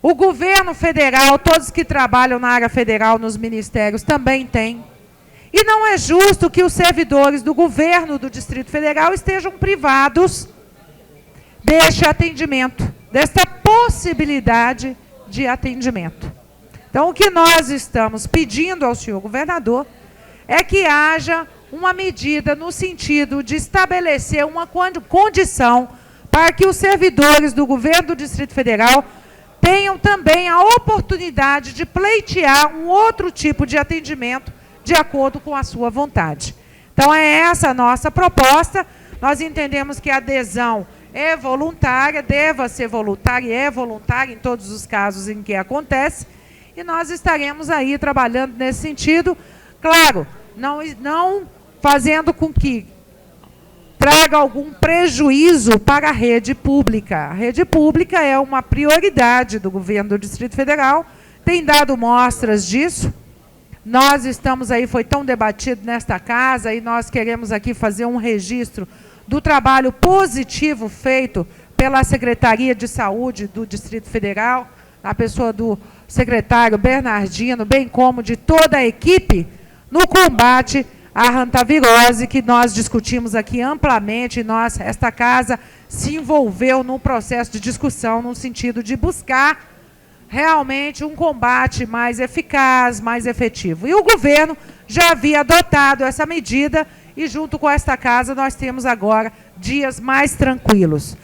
O governo federal, todos que trabalham na área federal, nos ministérios, também têm. E não é justo que os servidores do governo do Distrito Federal estejam privados deste atendimento, desta possibilidade de atendimento. Então, o que nós estamos pedindo ao senhor governador é que haja uma medida no sentido de estabelecer uma condição para que os servidores do governo do Distrito Federal tenham também a oportunidade de pleitear um outro tipo de atendimento de acordo com a sua vontade. Então, é essa a nossa proposta. Nós entendemos que a adesão é voluntária, deva ser voluntária e é voluntária em todos os casos em que acontece, e nós estaremos aí trabalhando nesse sentido, claro, não fazendo com que traga algum prejuízo para a rede pública. A rede pública é uma prioridade do governo do Distrito Federal, tem dado mostras disso. Nós estamos aí, foi tão debatido nesta casa, e nós queremos aqui fazer um registro do trabalho positivo feito pela Secretaria de Saúde do Distrito Federal, na pessoa do secretário Bernardino, bem como de toda a equipe, no combate à hantavirose, que nós discutimos aqui amplamente. Esta casa se envolveu num processo de discussão no sentido de buscar realmente um combate mais eficaz, mais efetivo. E o governo já havia adotado essa medida, e junto com esta casa nós temos agora dias mais tranquilos.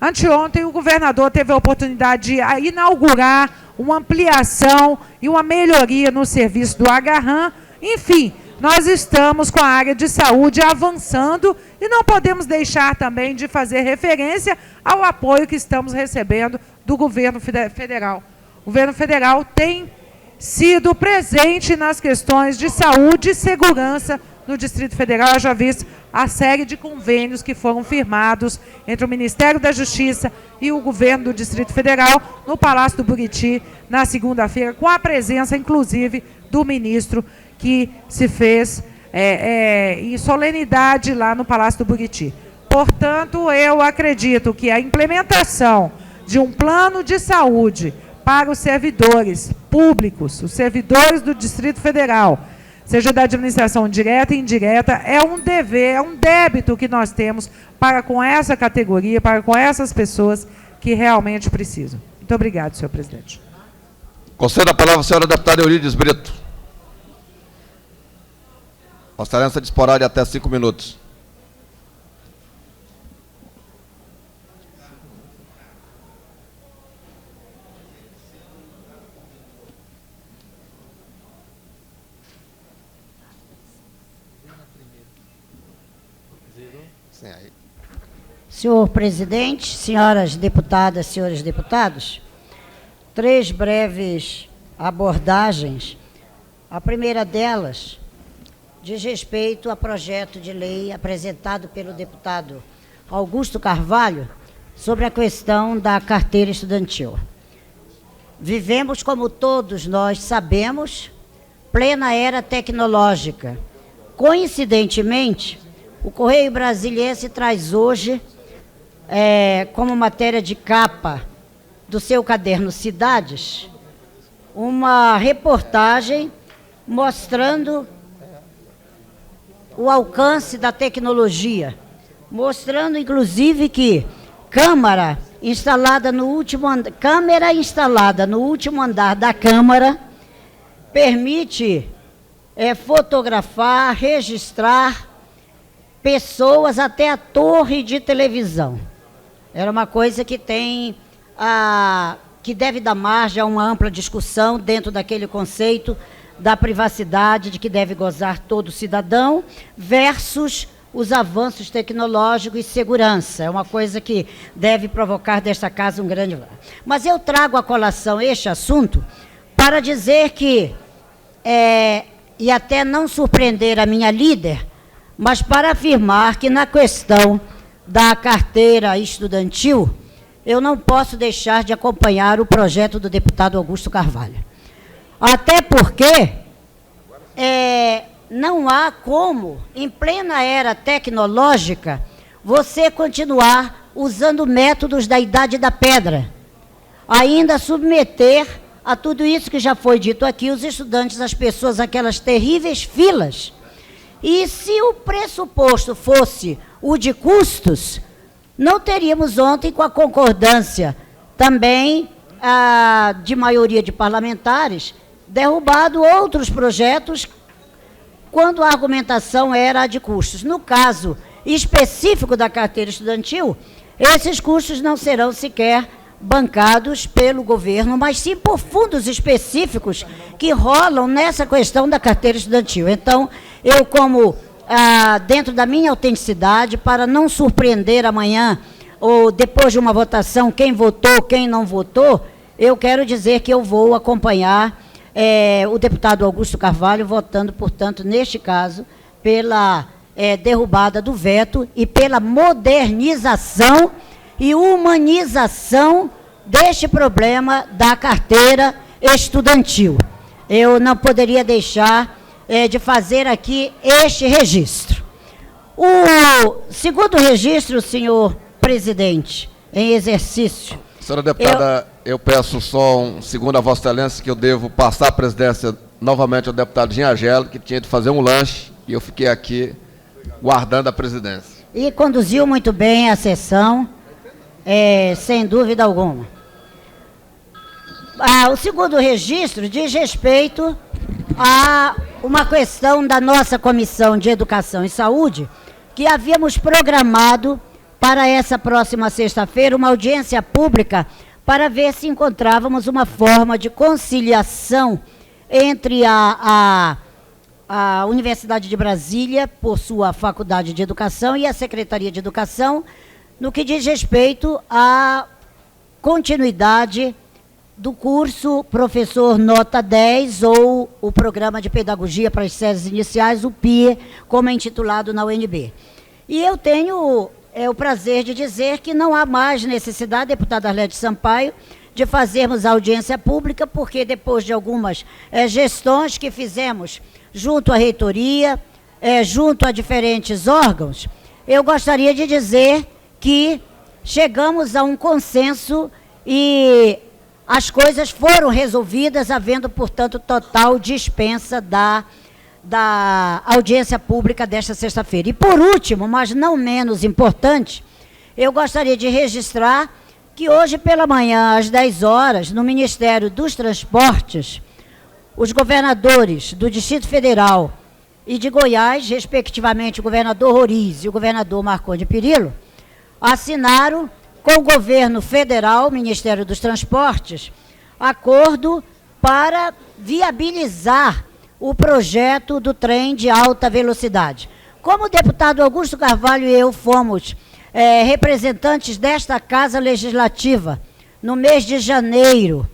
Anteontem, o governador teve a oportunidade de inaugurar uma ampliação e uma melhoria no serviço do Agarram. Enfim, nós estamos com a área de saúde avançando e não podemos deixar também de fazer referência ao apoio que estamos recebendo do governo federal. O governo federal tem sido presente nas questões de saúde e segurança no Distrito Federal. Eu já vi a série de convênios que foram firmados entre o Ministério da Justiça e o governo do Distrito Federal no Palácio do Buriti, na segunda-feira, com a presença, inclusive, do ministro, que se fez em solenidade lá no Palácio do Buriti. Portanto, eu acredito que a implementação de um plano de saúde para os servidores públicos, os servidores do Distrito Federal, seja da administração direta e indireta, é um dever, é um débito que nós temos para com essa categoria, para com essas pessoas que realmente precisam. Muito obrigado, senhor presidente. Concedo a palavra à senhora deputada Eurídice Brito. Vossa Excelência disporá de até 5 minutos. Senhor presidente, senhoras deputadas, senhores deputados, 3 breves abordagens. A primeira delas diz respeito a projeto de lei apresentado pelo deputado Augusto Carvalho sobre a questão da carteira estudantil. Vivemos, como todos nós sabemos, plena era tecnológica. Coincidentemente, o Correio Brasiliense traz hoje, como matéria de capa do seu caderno Cidades, uma reportagem mostrando o alcance da tecnologia, mostrando inclusive que câmera instalada no último andar da Câmara permite fotografar, registrar pessoas até a torre de televisão. Era uma coisa que que deve dar margem a uma ampla discussão dentro daquele conceito da privacidade de que deve gozar todo cidadão versus os avanços tecnológicos e segurança. É uma coisa que deve provocar desta casa um grande... Mas eu trago à colação este assunto para dizer que, e até não surpreender a minha líder, mas para afirmar que na questão da carteira estudantil, eu não posso deixar de acompanhar o projeto do deputado Augusto Carvalho. Até porque não há como, em plena era tecnológica, você continuar usando métodos da Idade da Pedra, ainda submeter a tudo isso que já foi dito aqui, os estudantes, as pessoas, aquelas terríveis filas. E se o pressuposto fosse o de custos, não teríamos ontem, com a concordância também de maioria de parlamentares, derrubado outros projetos quando a argumentação era a de custos. No caso específico da carteira estudantil, esses custos não serão sequer bancados pelo governo, mas sim por fundos específicos que rolam nessa questão da carteira estudantil. Então, eu, como dentro da minha autenticidade, para não surpreender amanhã, ou depois de uma votação, quem votou, quem não votou, eu quero dizer que eu vou acompanhar o deputado Augusto Carvalho, votando, portanto, neste caso, pela derrubada do veto e pela modernização e humanização deste problema da carteira estudantil. Eu não poderia deixar de fazer aqui este registro. O segundo registro, senhor presidente, em exercício... Senhora deputada, eu peço só um segundo a Vossa Excelência, que eu devo passar a presidência novamente ao deputado Gingagelo, que tinha de fazer um lanche, e eu fiquei aqui guardando a presidência. E conduziu muito bem a sessão, sem dúvida alguma. O segundo registro diz respeito a uma questão da nossa Comissão de Educação e Saúde, que havíamos programado para essa próxima sexta-feira uma audiência pública para ver se encontrávamos uma forma de conciliação entre a Universidade de Brasília, por sua Faculdade de Educação, e a Secretaria de Educação, no que diz respeito à continuidade do curso Professor Nota 10, ou o Programa de Pedagogia para as Séries Iniciais, o PIE, como é intitulado na UNB. E eu tenho o prazer de dizer que não há mais necessidade, deputada Arlete Sampaio, de fazermos audiência pública, porque depois de algumas gestões que fizemos junto à reitoria, junto a diferentes órgãos, eu gostaria de dizer que chegamos a um consenso e as coisas foram resolvidas, havendo, portanto, total dispensa da audiência pública desta sexta-feira. E, por último, mas não menos importante, eu gostaria de registrar que hoje pela manhã, às 10 horas, no Ministério dos Transportes, os governadores do Distrito Federal e de Goiás, respectivamente o governador Roriz e o governador Marcondes Perillo, assinaram com o governo federal, Ministério dos Transportes, acordo para viabilizar o projeto do trem de alta velocidade. Como o deputado Augusto Carvalho e eu fomos representantes desta Casa Legislativa no mês de janeiro,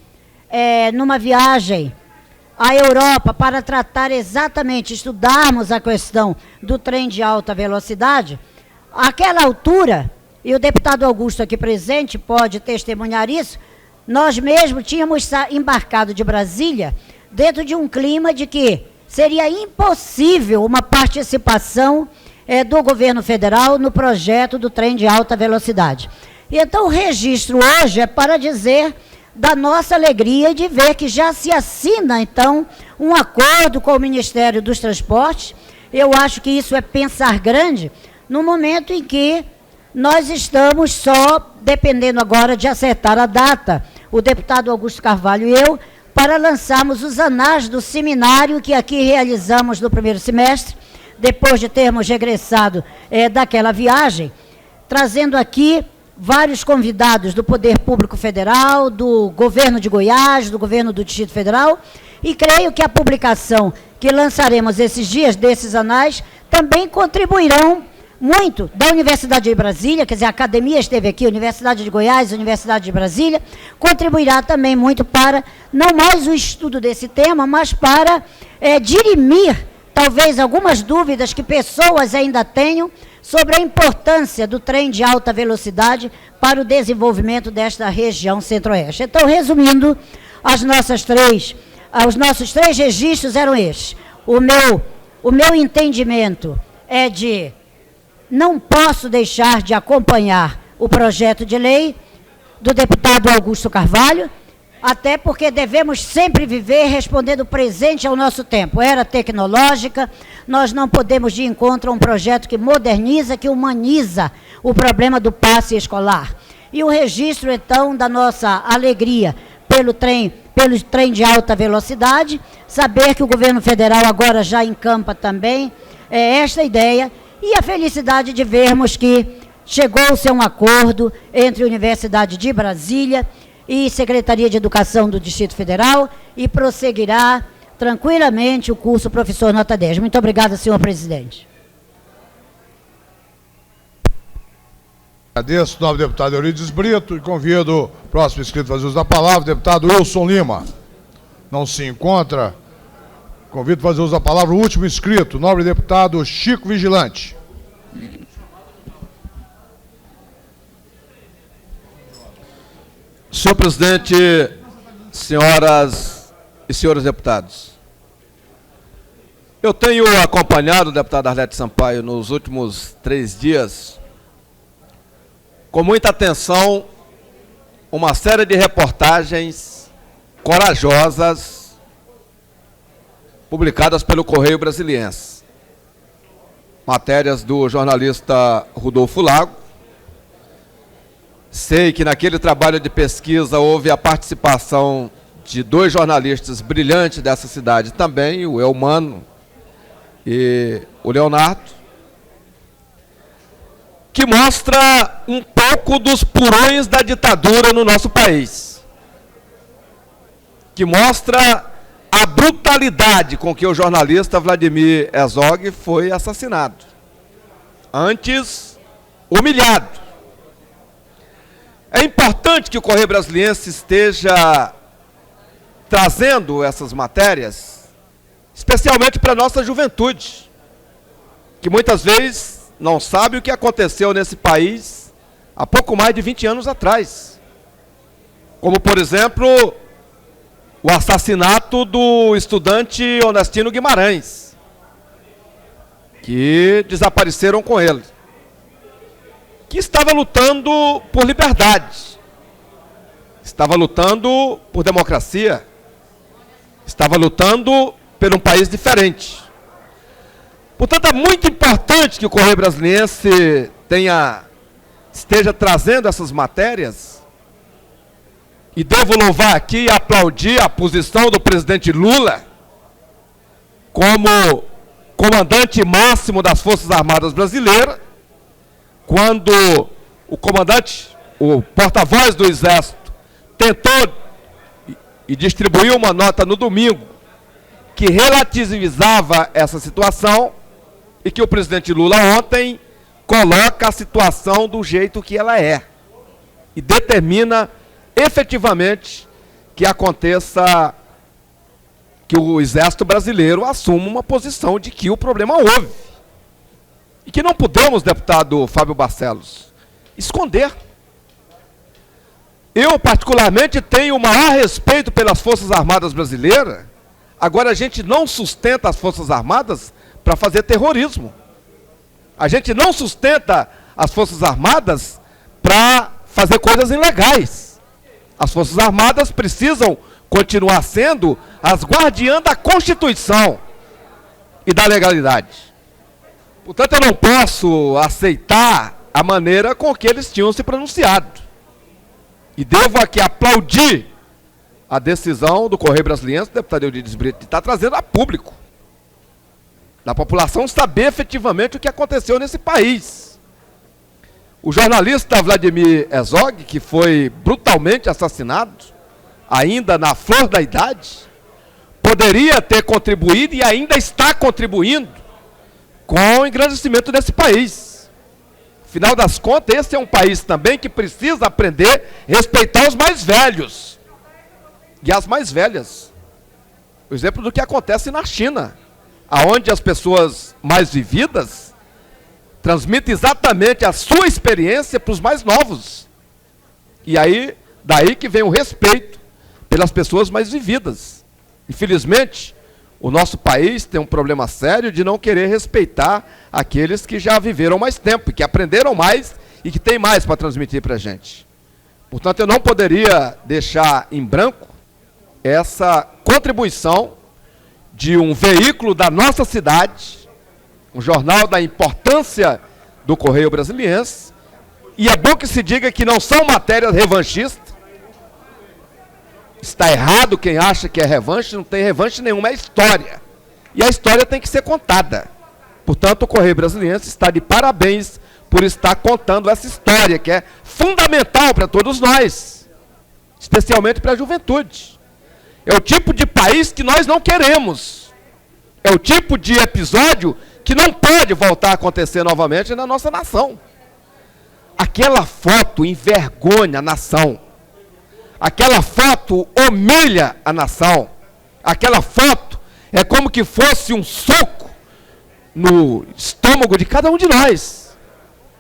numa viagem à Europa para tratar exatamente, estudarmos a questão do trem de alta velocidade, àquela altura, e o deputado Augusto aqui presente pode testemunhar isso, nós mesmos tínhamos embarcado de Brasília dentro de um clima de que seria impossível uma participação do governo federal no projeto do trem de alta velocidade. E então o registro hoje é para dizer da nossa alegria de ver que já se assina, então, um acordo com o Ministério dos Transportes, Eu acho que isso é pensar grande no momento em que nós estamos só dependendo agora de acertar a data, o deputado Augusto Carvalho e eu, para lançarmos os anais do seminário que aqui realizamos no primeiro semestre, depois de termos regressado daquela viagem, trazendo aqui vários convidados do Poder Público Federal, do Governo de Goiás, do Governo do Distrito Federal, e creio que a publicação que lançaremos esses dias desses anais também contribuirão muito da Universidade de Brasília, quer dizer, a academia esteve aqui, Universidade de Goiás, Universidade de Brasília, contribuirá também muito para, não mais o estudo desse tema, mas para dirimir, talvez, algumas dúvidas que pessoas ainda tenham sobre a importância do trem de alta velocidade para o desenvolvimento desta região centro-oeste. Então, resumindo, os nossos três registros eram estes. O meu entendimento é de não posso deixar de acompanhar o projeto de lei do deputado Augusto Carvalho, até porque devemos sempre viver respondendo presente ao nosso tempo. Era tecnológica, nós não podemos ir em contra um projeto que moderniza, que humaniza o problema do passe escolar. E o registro, então, da nossa alegria pelo trem de alta velocidade, saber que o governo federal agora já encampa também esta ideia, e a felicidade de vermos que chegou-se a um acordo entre a Universidade de Brasília e Secretaria de Educação do Distrito Federal e prosseguirá tranquilamente o curso Professor Nota 10. Muito obrigada, senhor presidente. Agradeço, o nobre deputado Eurides Brito, e convido o próximo inscrito a fazer uso da palavra, o deputado Wilson Lima. Não se encontra. Convido a fazer uso da palavra o último inscrito, o nobre deputado Chico Vigilante. Senhor presidente, senhoras e senhores deputados, eu tenho acompanhado o deputado Arlete Sampaio nos últimos 3 dias, com muita atenção, uma série de reportagens corajosas publicadas pelo Correio Brasiliense. Matérias do jornalista Rodolfo Lago. Sei que naquele trabalho de pesquisa houve a participação de 2 jornalistas brilhantes dessa cidade também, o Eumano e o Leonardo, que mostra um pouco dos purões da ditadura no nosso país, que mostra a brutalidade com que o jornalista Vladimir Herzog foi assassinado, antes humilhado. É importante que o Correio Brasiliense esteja trazendo essas matérias, especialmente para a nossa juventude, que muitas vezes não sabe o que aconteceu nesse país há pouco mais de 20 anos atrás. Como, por exemplo, o assassinato do estudante Honestino Guimarães, que desapareceram com ele, que estava lutando por liberdade, estava lutando por democracia, estava lutando por um país diferente. Portanto, é muito importante que o Correio Brasiliense esteja trazendo essas matérias, e devo louvar aqui e aplaudir a posição do presidente Lula como comandante máximo das Forças Armadas Brasileiras, quando o comandante, o porta-voz do Exército, tentou e distribuiu uma nota no domingo que relativizava essa situação, e que o presidente Lula ontem coloca a situação do jeito que ela é e determina efetivamente que aconteça, que o Exército Brasileiro assuma uma posição de que o problema houve. E que não podemos, deputado Fábio Barcelos, esconder. Eu, particularmente, tenho o maior respeito pelas Forças Armadas brasileiras. Agora, a gente não sustenta as Forças Armadas para fazer terrorismo. A gente não sustenta as Forças Armadas para fazer coisas ilegais. As Forças Armadas precisam continuar sendo as guardiãs da Constituição e da legalidade. Portanto, eu não posso aceitar a maneira com que eles tinham se pronunciado. E devo aqui aplaudir a decisão do Correio Brasiliense, do deputado Eurídice Brito, de estar trazendo a público, da população saber efetivamente o que aconteceu nesse país. O jornalista Vladimir Herzog, que foi brutalmente assassinado, ainda na flor da idade, poderia ter contribuído e ainda está contribuindo com o engrandecimento desse país. Afinal das contas, esse é um país também que precisa aprender a respeitar os mais velhos e as mais velhas. O exemplo do que acontece na China, aonde as pessoas mais vividas transmitem exatamente a sua experiência para os mais novos. E aí, daí que vem o respeito pelas pessoas mais vividas. Infelizmente, o nosso país tem um problema sério de não querer respeitar aqueles que já viveram mais tempo, que aprenderam mais e que têm mais para transmitir para a gente. Portanto, eu não poderia deixar em branco essa contribuição de um veículo da nossa cidade, um jornal da importância do Correio Brasiliense, e é bom que se diga que não são matérias revanchistas. Está errado quem acha que é revanche, não tem revanche nenhuma, é história. E a história tem que ser contada. Portanto, o Correio Brasiliense está de parabéns por estar contando essa história, que é fundamental para todos nós, especialmente para a juventude. É o tipo de país que nós não queremos. É o tipo de episódio que não pode voltar a acontecer novamente na nossa nação. Aquela foto envergonha a nação. Aquela foto humilha a nação. Aquela foto é como que fosse um soco no estômago de cada um de nós.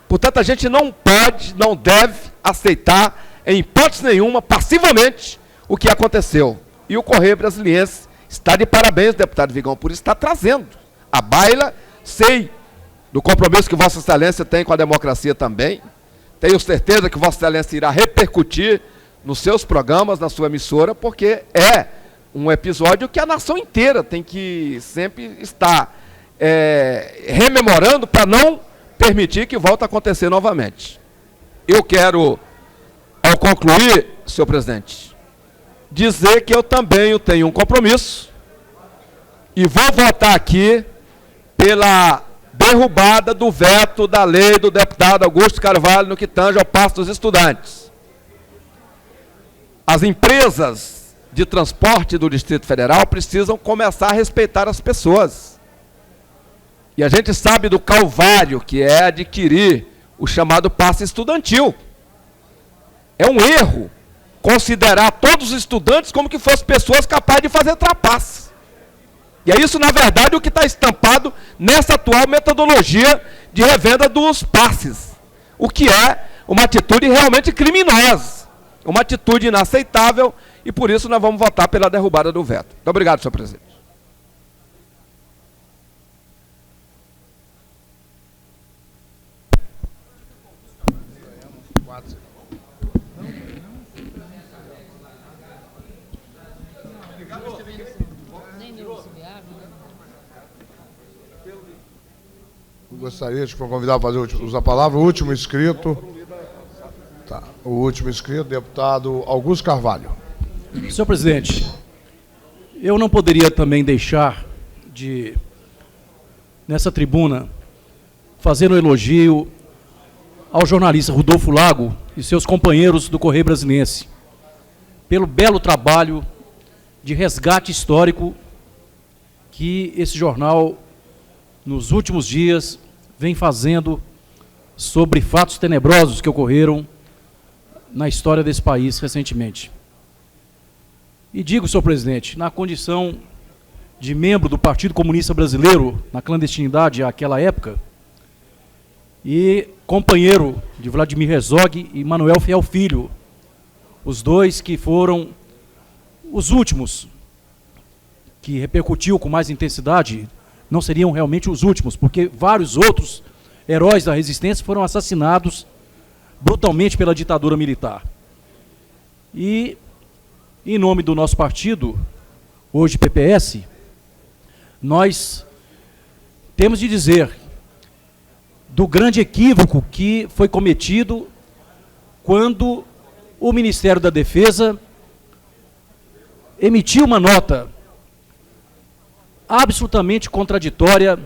Portanto, a gente não pode, não deve aceitar, em hipótese nenhuma, passivamente, o que aconteceu. E o Correio Brasiliense está de parabéns, deputado Vigão, por estar trazendo à baila. Sei do compromisso que Vossa Excelência tem com a democracia também. Tenho certeza que Vossa Excelência irá repercutir nos seus programas, na sua emissora, porque é um episódio que a nação inteira tem que sempre estar rememorando para não permitir que volte a acontecer novamente. Eu quero, ao concluir, senhor presidente, dizer que eu também tenho um compromisso e vou votar aqui pela derrubada do veto da lei do deputado Augusto Carvalho no que tange ao passe dos estudantes. As empresas de transporte do Distrito Federal precisam começar a respeitar as pessoas. E a gente sabe do calvário que é adquirir o chamado passe estudantil. É um erro considerar todos os estudantes como que fossem pessoas capazes de fazer trapace. E é isso, na verdade, o que está estampado nessa atual metodologia de revenda dos passes. O que é uma atitude realmente criminosa. Uma atitude inaceitável, e por isso nós vamos votar pela derrubada do veto. Muito obrigado, senhor presidente. Gostaria de convidar para usar a palavra o último inscrito. Tá. O último inscrito, deputado Augusto Carvalho. Senhor presidente, eu não poderia também deixar de, nessa tribuna, fazer um elogio ao jornalista Rodolfo Lago e seus companheiros do Correio Brasiliense, pelo belo trabalho de resgate histórico que esse jornal, nos últimos dias, vem fazendo sobre fatos tenebrosos que ocorreram na história desse país recentemente. E digo, senhor presidente, na condição de membro do Partido Comunista Brasileiro, na clandestinidade àquela época, e companheiro de Vladimir Herzog e Manuel Fiel Filho, os dois que foram os últimos que repercutiu com mais intensidade, não seriam realmente os últimos, porque vários outros heróis da resistência foram assassinados brutalmente pela ditadura militar. E, em nome do nosso partido, hoje PPS, nós temos de dizer do grande equívoco que foi cometido quando o Ministério da Defesa emitiu uma nota absolutamente contraditória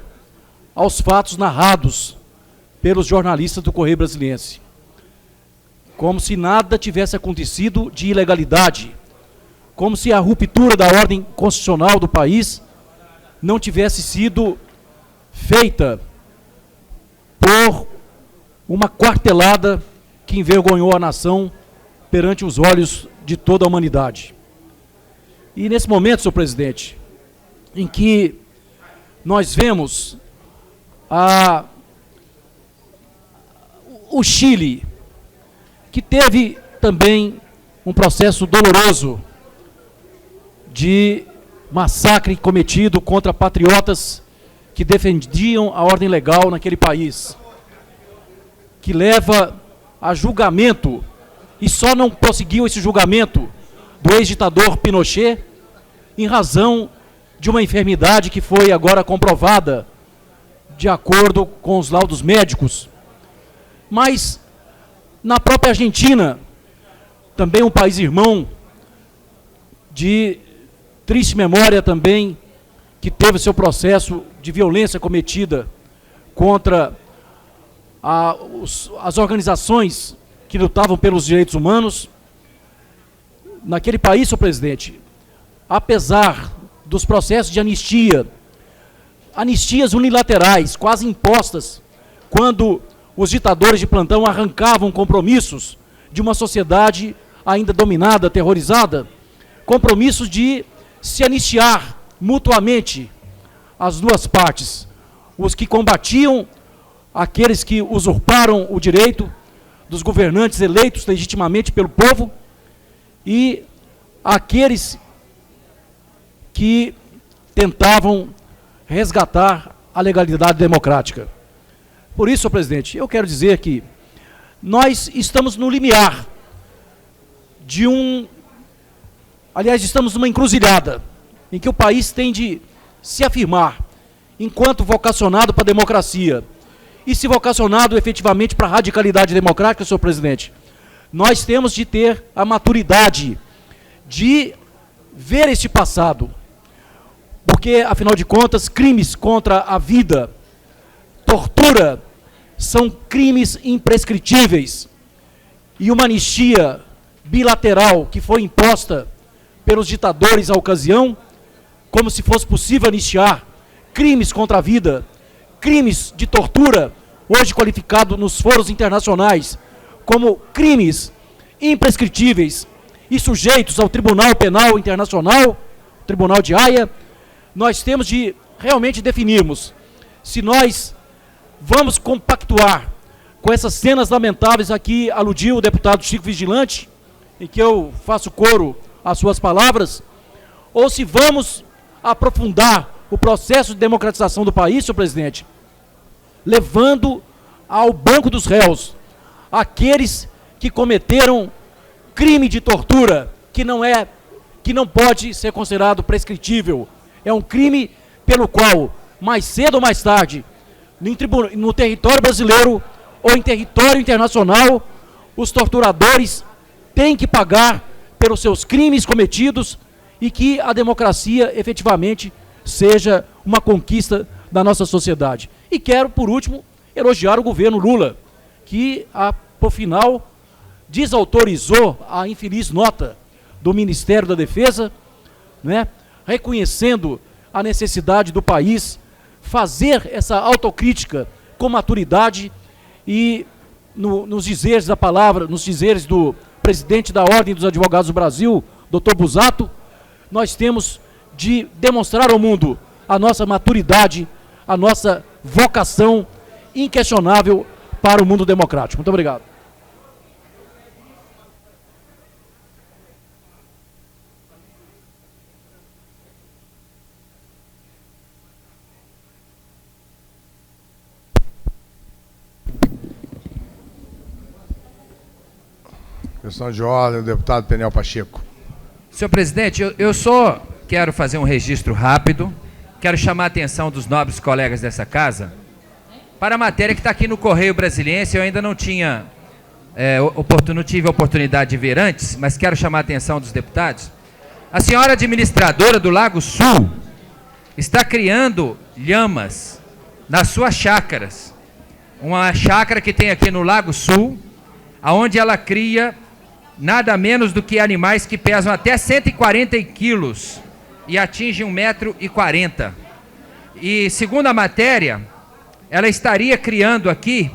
aos fatos narrados pelos jornalistas do Correio Brasiliense, como se nada tivesse acontecido de ilegalidade, como se a ruptura da ordem constitucional do país não tivesse sido feita por uma quartelada que envergonhou a nação perante os olhos de toda a humanidade. E nesse momento, senhor presidente, em que nós vemos o Chile, que teve também um processo doloroso de massacre cometido contra patriotas que defendiam a ordem legal naquele país, que leva a julgamento, e só não prosseguiu esse julgamento do ex-ditador Pinochet em razão de uma enfermidade que foi agora comprovada de acordo com os laudos médicos. Mas na própria Argentina, também um país irmão, de triste memória também, que teve seu processo de violência cometida contra as organizações que lutavam pelos direitos humanos. Naquele país, senhor presidente, apesar dos processos de anistia, anistias unilaterais, quase impostas, quando os ditadores de plantão arrancavam compromissos de uma sociedade ainda dominada, aterrorizada, compromissos de se anistiar mutuamente as duas partes, os que combatiam aqueles que usurparam o direito dos governantes eleitos legitimamente pelo povo e aqueles que tentavam resgatar a legalidade democrática. Por isso, senhor presidente, eu quero dizer que nós estamos no limiar de estamos numa encruzilhada em que o país tem de se afirmar enquanto vocacionado para a democracia e se vocacionado efetivamente para a radicalidade democrática, senhor presidente. Nós temos de ter a maturidade de ver este passado, porque, afinal de contas, crimes contra a vida, tortura, são crimes imprescritíveis. E uma anistia bilateral que foi imposta pelos ditadores à ocasião, como se fosse possível anistiar crimes contra a vida, crimes de tortura, hoje qualificado nos foros internacionais como crimes imprescritíveis e sujeitos ao Tribunal Penal Internacional, Tribunal de Haia, nós temos de realmente definirmos se nós vamos compactuar com essas cenas lamentáveis a que aludiu o deputado Chico Vigilante, em que eu faço coro às suas palavras, ou se vamos aprofundar o processo de democratização do país, senhor presidente, levando ao banco dos réus aqueles que cometeram crime de tortura, que não pode ser considerado prescritível. É um crime pelo qual, mais cedo ou mais tarde, no território brasileiro ou em território internacional, os torturadores têm que pagar pelos seus crimes cometidos e que a democracia efetivamente seja uma conquista da nossa sociedade. E quero, por último, elogiar o governo Lula, que, por final, desautorizou a infeliz nota do Ministério da Defesa, né, reconhecendo a necessidade do país fazer essa autocrítica com maturidade e, nos dizeres da palavra, nos dizeres do presidente da Ordem dos Advogados do Brasil, Dr. Busato, nós temos de demonstrar ao mundo a nossa maturidade, a nossa vocação inquestionável para o mundo democrático. Muito obrigado. Questão de ordem, o deputado Peniel Pacheco. Senhor presidente, eu só quero fazer um registro rápido, quero chamar a atenção dos nobres colegas dessa casa para a matéria que está aqui no Correio Brasiliense. Eu ainda não tinha não tive a oportunidade de ver antes, mas quero chamar a atenção dos deputados. A senhora administradora do Lago Sul está criando lhamas nas suas chácaras. Uma chácara que tem aqui no Lago Sul, onde ela cria nada menos do que animais que pesam até 140 quilos e atingem 1,40 m. E, segundo a matéria, ela estaria criando aqui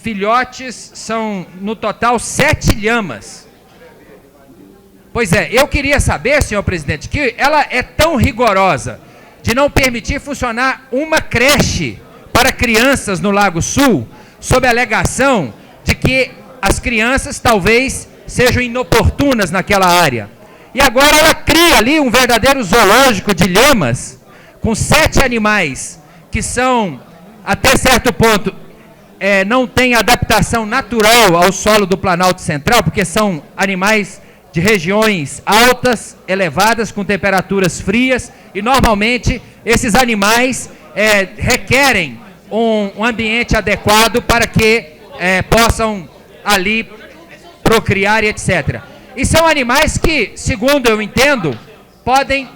filhotes, são no total 7 lhamas. Pois é, eu queria saber, senhor presidente, que ela é tão rigorosa de não permitir funcionar uma creche para crianças no Lago Sul, sob a alegação de que as crianças talvez sejam inoportunas naquela área. E agora ela cria ali um verdadeiro zoológico de lhamas, com 7 animais que são, até certo ponto, não têm adaptação natural ao solo do Planalto Central, porque são animais de regiões altas, elevadas, com temperaturas frias, e normalmente esses animais requerem um ambiente adequado para que possam ali procriar e etc. E são animais que, segundo eu entendo, podem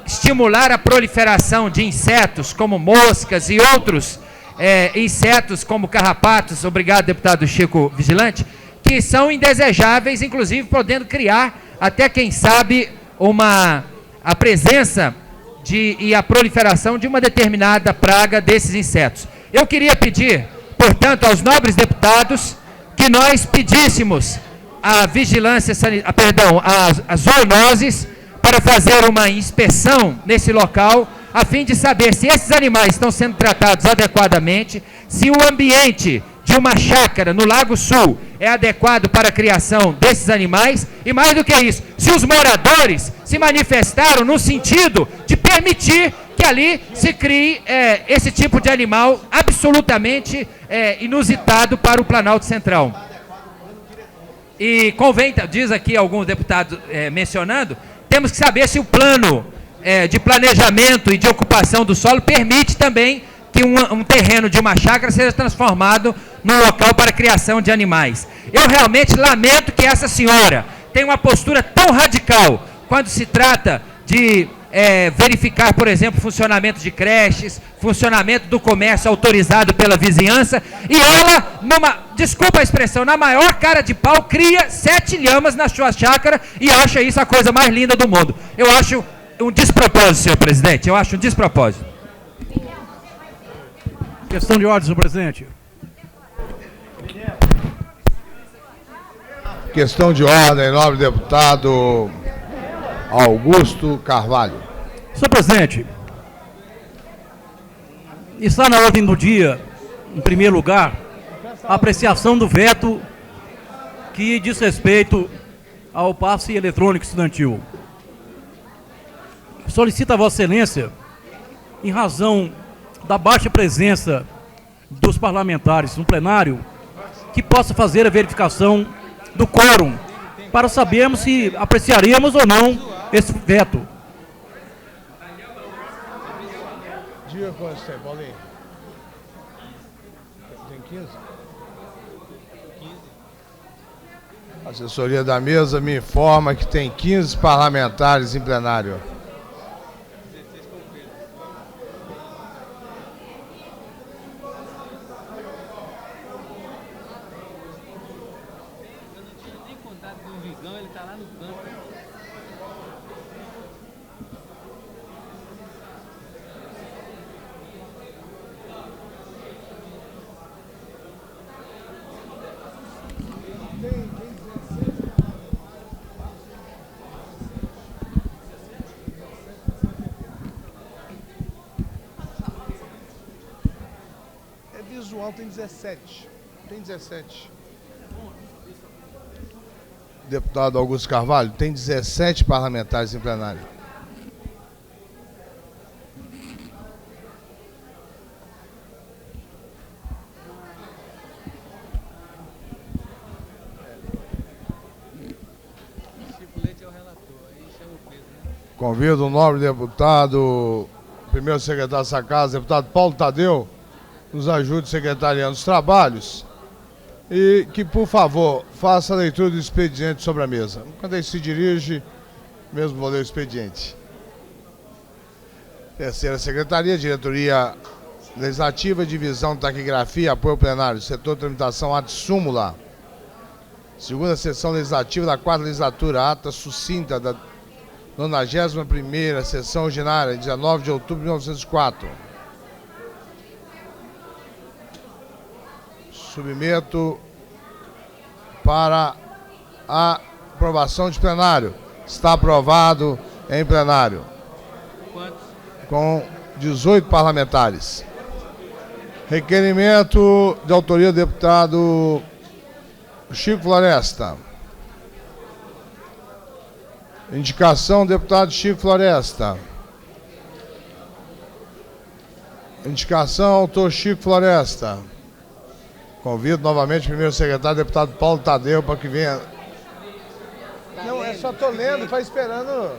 estimular a proliferação de insetos, como moscas e outros insetos, como carrapatos, obrigado, deputado Chico Vigilante, que são indesejáveis, inclusive podendo criar, até quem sabe, a presença e a proliferação de uma determinada praga desses insetos. Eu queria pedir, portanto, aos nobres deputados que nós pedíssemos a vigilância, as zoonoses, para fazer uma inspeção nesse local, a fim de saber se esses animais estão sendo tratados adequadamente, se o ambiente de uma chácara no Lago Sul é adequado para a criação desses animais, e mais do que isso, se os moradores se manifestaram no sentido de permitir que ali se crie esse tipo de animal absolutamente inusitado para o Planalto Central. E convém, diz aqui alguns deputados mencionando, temos que saber se o plano de planejamento e de ocupação do solo permite também que um terreno de uma chácara seja transformado num local para a criação de animais. Eu realmente lamento que essa senhora tenha uma postura tão radical quando se trata de verificar, por exemplo, funcionamento de creches, funcionamento do comércio autorizado pela vizinhança, e ela, desculpa a expressão, na maior cara de pau, cria 7 lhamas na sua chácara e acha isso a coisa mais linda do mundo. Eu acho um despropósito, senhor presidente, eu acho um despropósito. Questão de ordem, senhor presidente. Questão de ordem, nobre deputado Augusto Carvalho. Senhor presidente, está na ordem do dia, em primeiro lugar, a apreciação do veto que diz respeito ao passe eletrônico estudantil. Solicito a Vossa Excelência, em razão da baixa presença dos parlamentares no plenário, que possa fazer a verificação do quórum, para sabermos se apreciaremos ou não esse veto. Diga quantos tem, Paulinho? Tem 15? A assessoria da mesa me informa que tem 15 parlamentares em plenário. Tem 17. Tem 17. Deputado Augusto Carvalho, tem 17 parlamentares em plenário. Convido o nobre deputado, primeiro secretário dessa casa, deputado Paulo Tadeu, nos ajude secretariando os trabalhos e que, por favor, faça a leitura do expediente sobre a mesa. Quando ele se dirige, mesmo vou ler o expediente. Terceira Secretaria, Diretoria Legislativa, Divisão de Taquigrafia, Apoio Plenário, Setor de Tramitação, Ata Súmula. Segunda Sessão Legislativa da 4ª Legislatura, ata sucinta da 91ª Sessão Ordinária, 19 de outubro de 1904. Submeto para a aprovação de plenário. Está aprovado em plenário. Com 18 parlamentares. Requerimento de autoria do deputado Chico Floresta. Indicação do deputado Chico Floresta. Indicação autor Chico Floresta. Convido novamente o primeiro secretário, deputado Paulo Tadeu, para que venha. Não, é só estou lendo, vai esperando.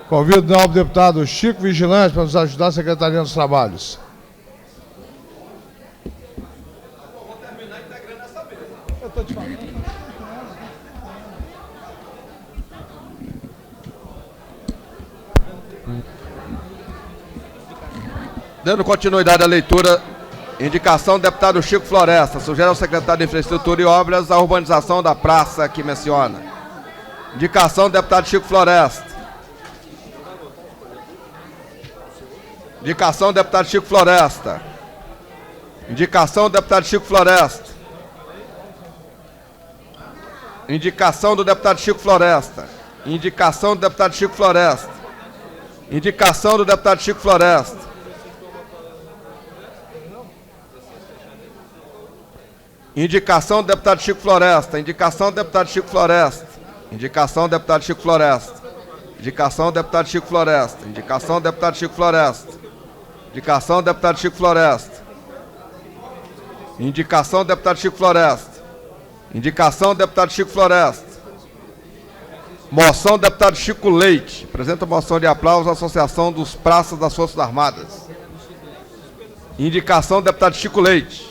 Convido o novo deputado Chico Vigilante para nos ajudar a Secretaria dos Trabalhos. Eu estou te falando. Dando continuidade à leitura, indicação do deputado Chico Floresta, sugere ao secretário de Infraestrutura e Obras a urbanização da praça que menciona. Indicação do deputado Chico Floresta. Indicação do deputado Chico Floresta. Indicação do deputado Chico Floresta. Indicação do deputado Chico Floresta. Indicação do deputado Chico Floresta. Indicação do deputado Chico Floresta. Indicação do deputado Chico Floresta. Indicação do deputado Chico Floresta. Indicação do deputado Chico Floresta. Indicação do deputado Chico Floresta. Indicação do deputado Chico Floresta. Indicação do deputado Chico Floresta. Indicação do deputado Chico Floresta. Indicação do deputado Chico Floresta. Moção do deputado Chico Leite. Apresenta moção de aplauso à Associação dos Praças das Forças Armadas. Indicação do deputado Chico Leite.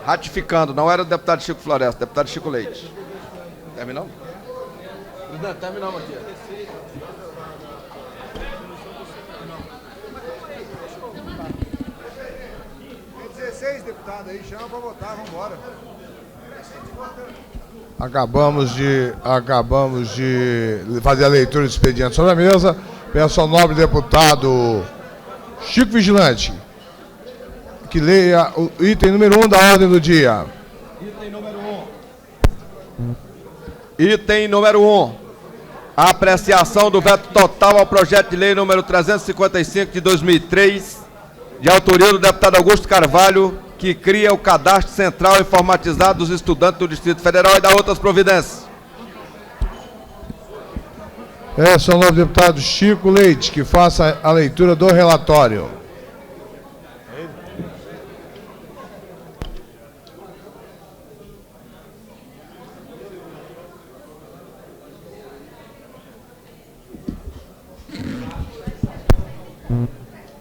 Ratificando, não era o deputado Chico Floresta, deputado Chico Leite. Terminamos? Presidente, terminamos aqui. Tem 16 deputados aí, chama para votar, vamos embora. Acabamos de fazer a leitura do expediente sobre a mesa. Peço ao nobre deputado Chico Vigilante que leia o item número 1 da ordem do dia. Item número 1. Item número 1. A apreciação do veto total ao projeto de lei número 355 de 2003, de autoria do deputado Augusto Carvalho, que cria o cadastro central informatizado dos estudantes do Distrito Federal e dá outras providências. Peço ao novo deputado Chico Leite que faça a leitura do relatório.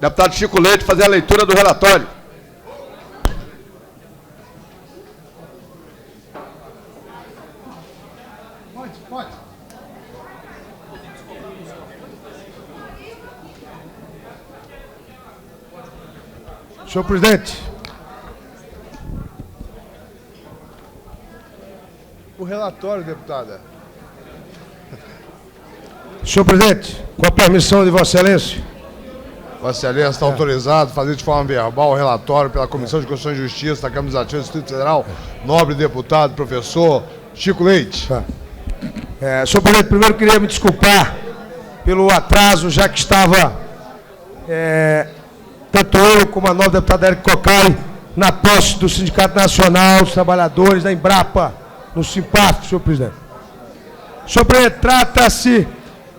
Deputado Chico Leite, fazer a leitura do relatório. Pode. Senhor presidente. O relatório, deputada. Senhor presidente, com a permissão de Vossa Excelência. Vossa Excelência está autorizado a fazer de forma verbal o relatório pela Comissão de Constituição e Justiça da Câmara Legislativa do Distrito Federal, nobre deputado, professor Chico Leite. Senhor presidente, primeiro queria me desculpar pelo atraso, já que estava tanto eu como a nobre deputada Érica Cocai na posse do Sindicato Nacional dos Trabalhadores da Embrapa, no Simpart, senhor presidente. Senhor presidente, trata-se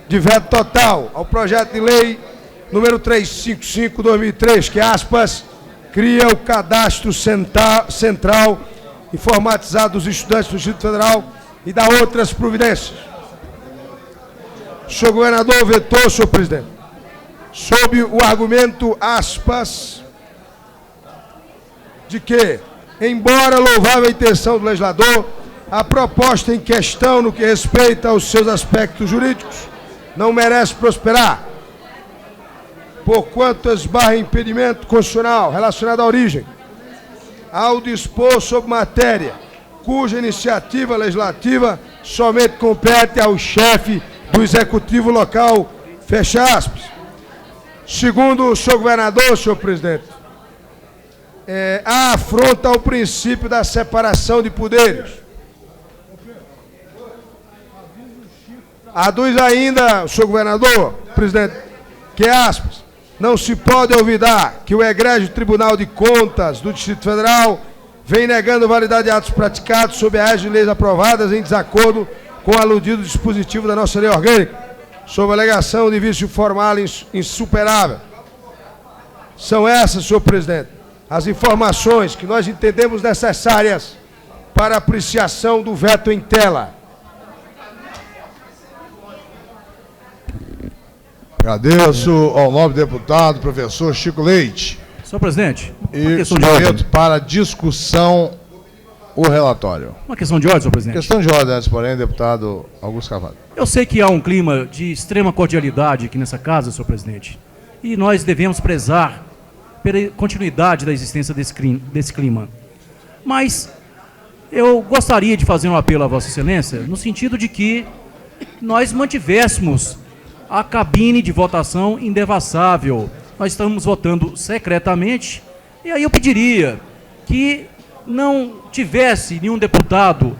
de veto total ao projeto de lei número 355/2003, que, aspas, cria o cadastro central informatizado dos estudantes do Distrito Federal e dá outras providências. O senhor governador vetou, senhor presidente, sob o argumento, aspas, de que, embora louvável a intenção do legislador, a proposta em questão, no que respeita aos seus aspectos jurídicos, não merece prosperar, porquanto esbarra impedimento constitucional relacionado à origem, ao dispor sobre matéria cuja iniciativa legislativa somente compete ao chefe do executivo local, fecha aspas. Segundo o senhor governador, senhor presidente, há afronta ao princípio da separação de poderes. Aduz ainda, senhor governador, presidente, que aspas, não se pode olvidar que o egrégio Tribunal de Contas do Distrito Federal vem negando validade de atos praticados sob a égide de leis aprovadas em desacordo com o aludido dispositivo da nossa lei orgânica, sob a alegação de vício formal insuperável. São essas, senhor presidente, as informações que nós entendemos necessárias para a apreciação do veto em tela. Agradeço ao nobre deputado, professor Chico Leite. Senhor presidente, e submeto para discussão o relatório. Uma questão de ordem, senhor presidente. Questão de ordem, antes, porém, deputado Augusto Carvalho. Eu sei que há um clima de extrema cordialidade aqui nessa casa, senhor presidente, e nós devemos prezar pela continuidade da existência desse clima. Mas eu gostaria de fazer um apelo a Vossa Excelência, no sentido de que nós mantivéssemos a cabine de votação indevassável. Nós estamos votando secretamente, e aí eu pediria que não tivesse nenhum deputado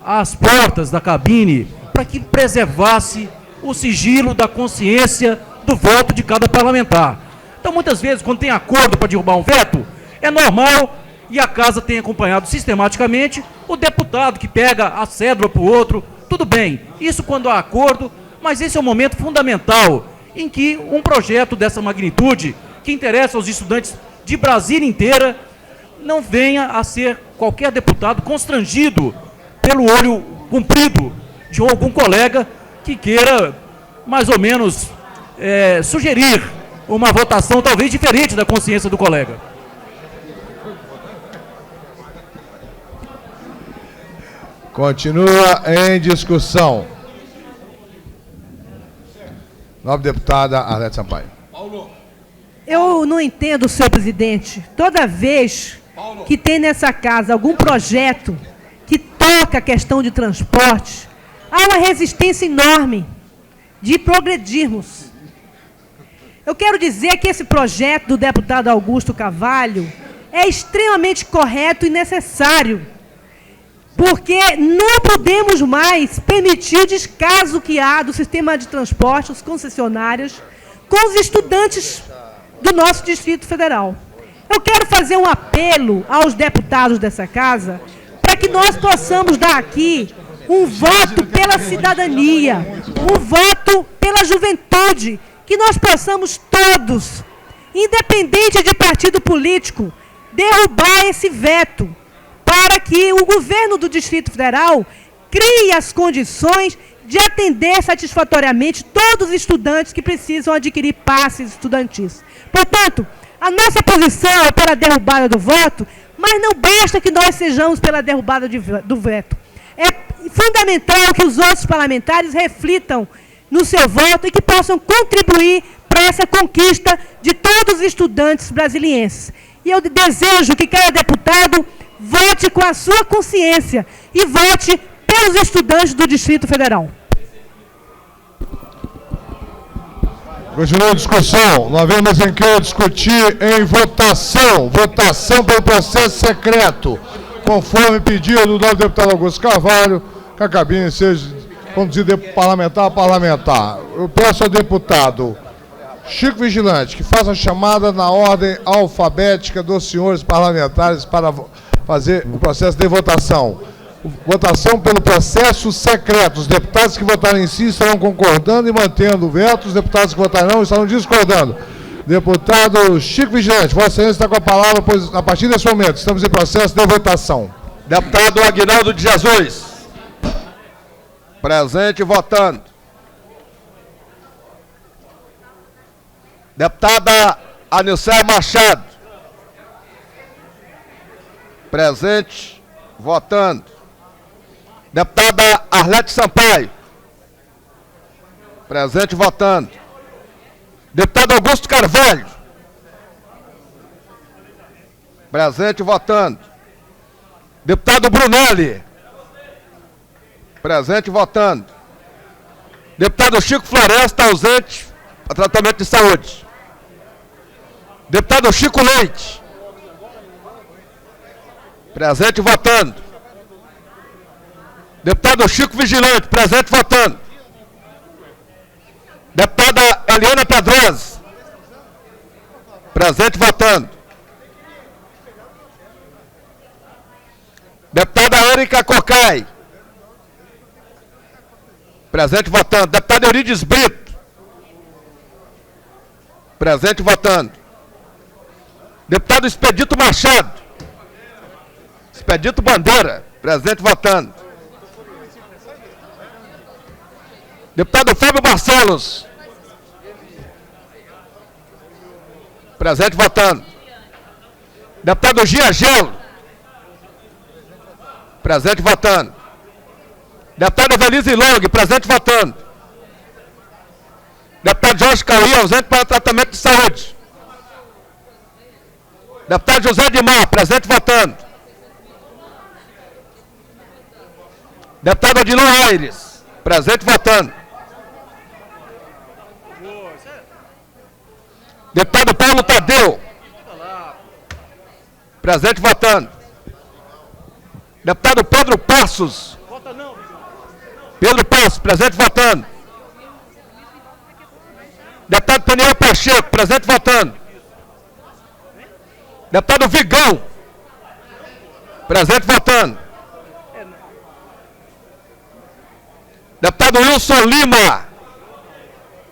às portas da cabine para que preservasse o sigilo da consciência do voto de cada parlamentar. Então, muitas vezes, quando tem acordo para derrubar um veto, é normal, e a casa tem acompanhado sistematicamente, o deputado que pega a cédula para o outro, tudo bem, isso quando há acordo, mas esse é um momento fundamental em que um projeto dessa magnitude, que interessa aos estudantes de Brasília inteira, não venha a ser qualquer deputado constrangido pelo olho comprido de algum colega que queira, mais ou menos, sugerir uma votação talvez diferente da consciência do colega. Continua em discussão. Nobre deputada Arlete Sampaio. Eu não entendo, senhor presidente, toda vez que tem nessa casa algum projeto que toca a questão de transporte, há uma resistência enorme de progredirmos. Eu quero dizer que esse projeto do deputado Augusto Carvalho é extremamente correto e necessário, porque não podemos mais permitir o descaso que há do sistema de transporte, os concessionários, com os estudantes do nosso Distrito Federal. Eu quero fazer um apelo aos deputados dessa casa para que nós possamos dar aqui um voto pela cidadania, um voto pela juventude, que nós possamos todos, independente de partido político, derrubar esse veto, para que o governo do Distrito Federal crie as condições de atender satisfatoriamente todos os estudantes que precisam adquirir passes estudantis. Portanto, a nossa posição é pela derrubada do voto, mas não basta que nós sejamos pela derrubada do veto. É fundamental que os outros parlamentares reflitam no seu voto e que possam contribuir para essa conquista de todos os estudantes brasilienses. E eu desejo que cada deputado vote com a sua consciência e vote pelos estudantes do Distrito Federal. Continua a discussão. Nós vamos em que discutir em votação. Votação pelo processo secreto, conforme pedido do novo deputado Augusto Carvalho, que a cabine seja conduzida parlamentar a parlamentar. Eu peço ao deputado Chico Vigilante que faça a chamada na ordem alfabética dos senhores parlamentares para fazer o processo de votação. Votação pelo processo secreto. Os deputados que votarem em si estarão concordando e mantendo o veto. Os deputados que votarem não estarão discordando. Deputado Chico Vigilante, Vossa Excelência está com a palavra, pois a partir desse momento estamos em processo de votação. Deputado Aguinaldo de Jesus. Presente e votando. Deputada Anilcéia Machado. Presente, votando. Deputada Arlete Sampaio. Presente, votando. Deputado Augusto Carvalho. Presente, votando. Deputado Brunelli. Presente, votando. Deputado Chico Floresta, ausente, para tratamento de saúde. Deputado Chico Leite. Presente, votando. Deputado Chico Vigilante, presente, votando. Deputada Eliana Pedrosa. Presente, votando. Deputada Érica Cocai. Presente, votando. Deputado Eurides Brito. Presente, votando. Deputado Expedito Machado. Expedito Bandeira. Presente, votando. Deputado Fábio Barcelos. Presente, votando. Deputado Giagelo. Presente, votando. Deputado Evelise Long, presente, votando. Deputado Jorge Cauí, ausente para tratamento de saúde. Deputado José Dimar, presente, votando. Deputado Odilon Aires, presente, votando. Deputado Paulo Tadeu, presente, votando. Deputado Pedro Passos. Pedro Passos, presente, votando. Deputado Peniel Pacheco, presente, votando. Deputado Vigão, presente, votando. Deputado Wilson Lima,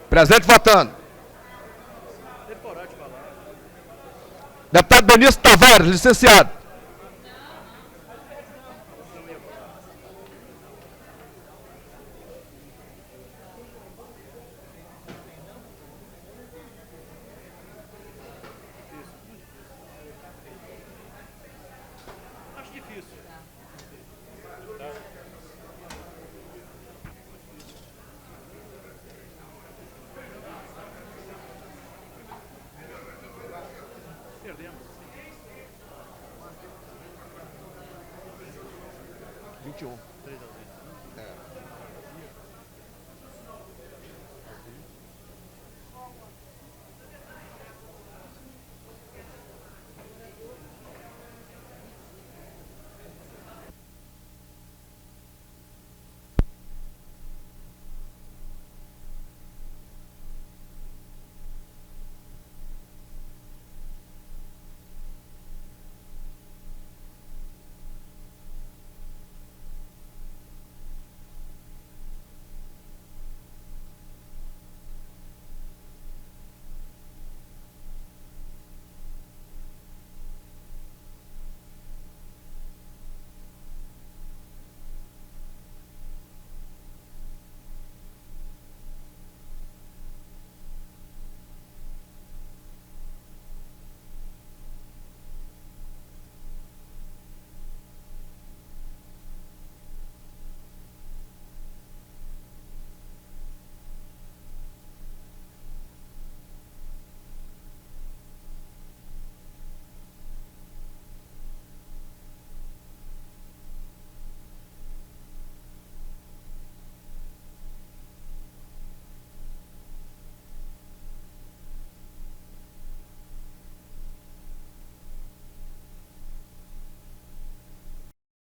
presente, votando. Deputado Benício Tavares, licenciado. Perdemos. 21. 3 a 0.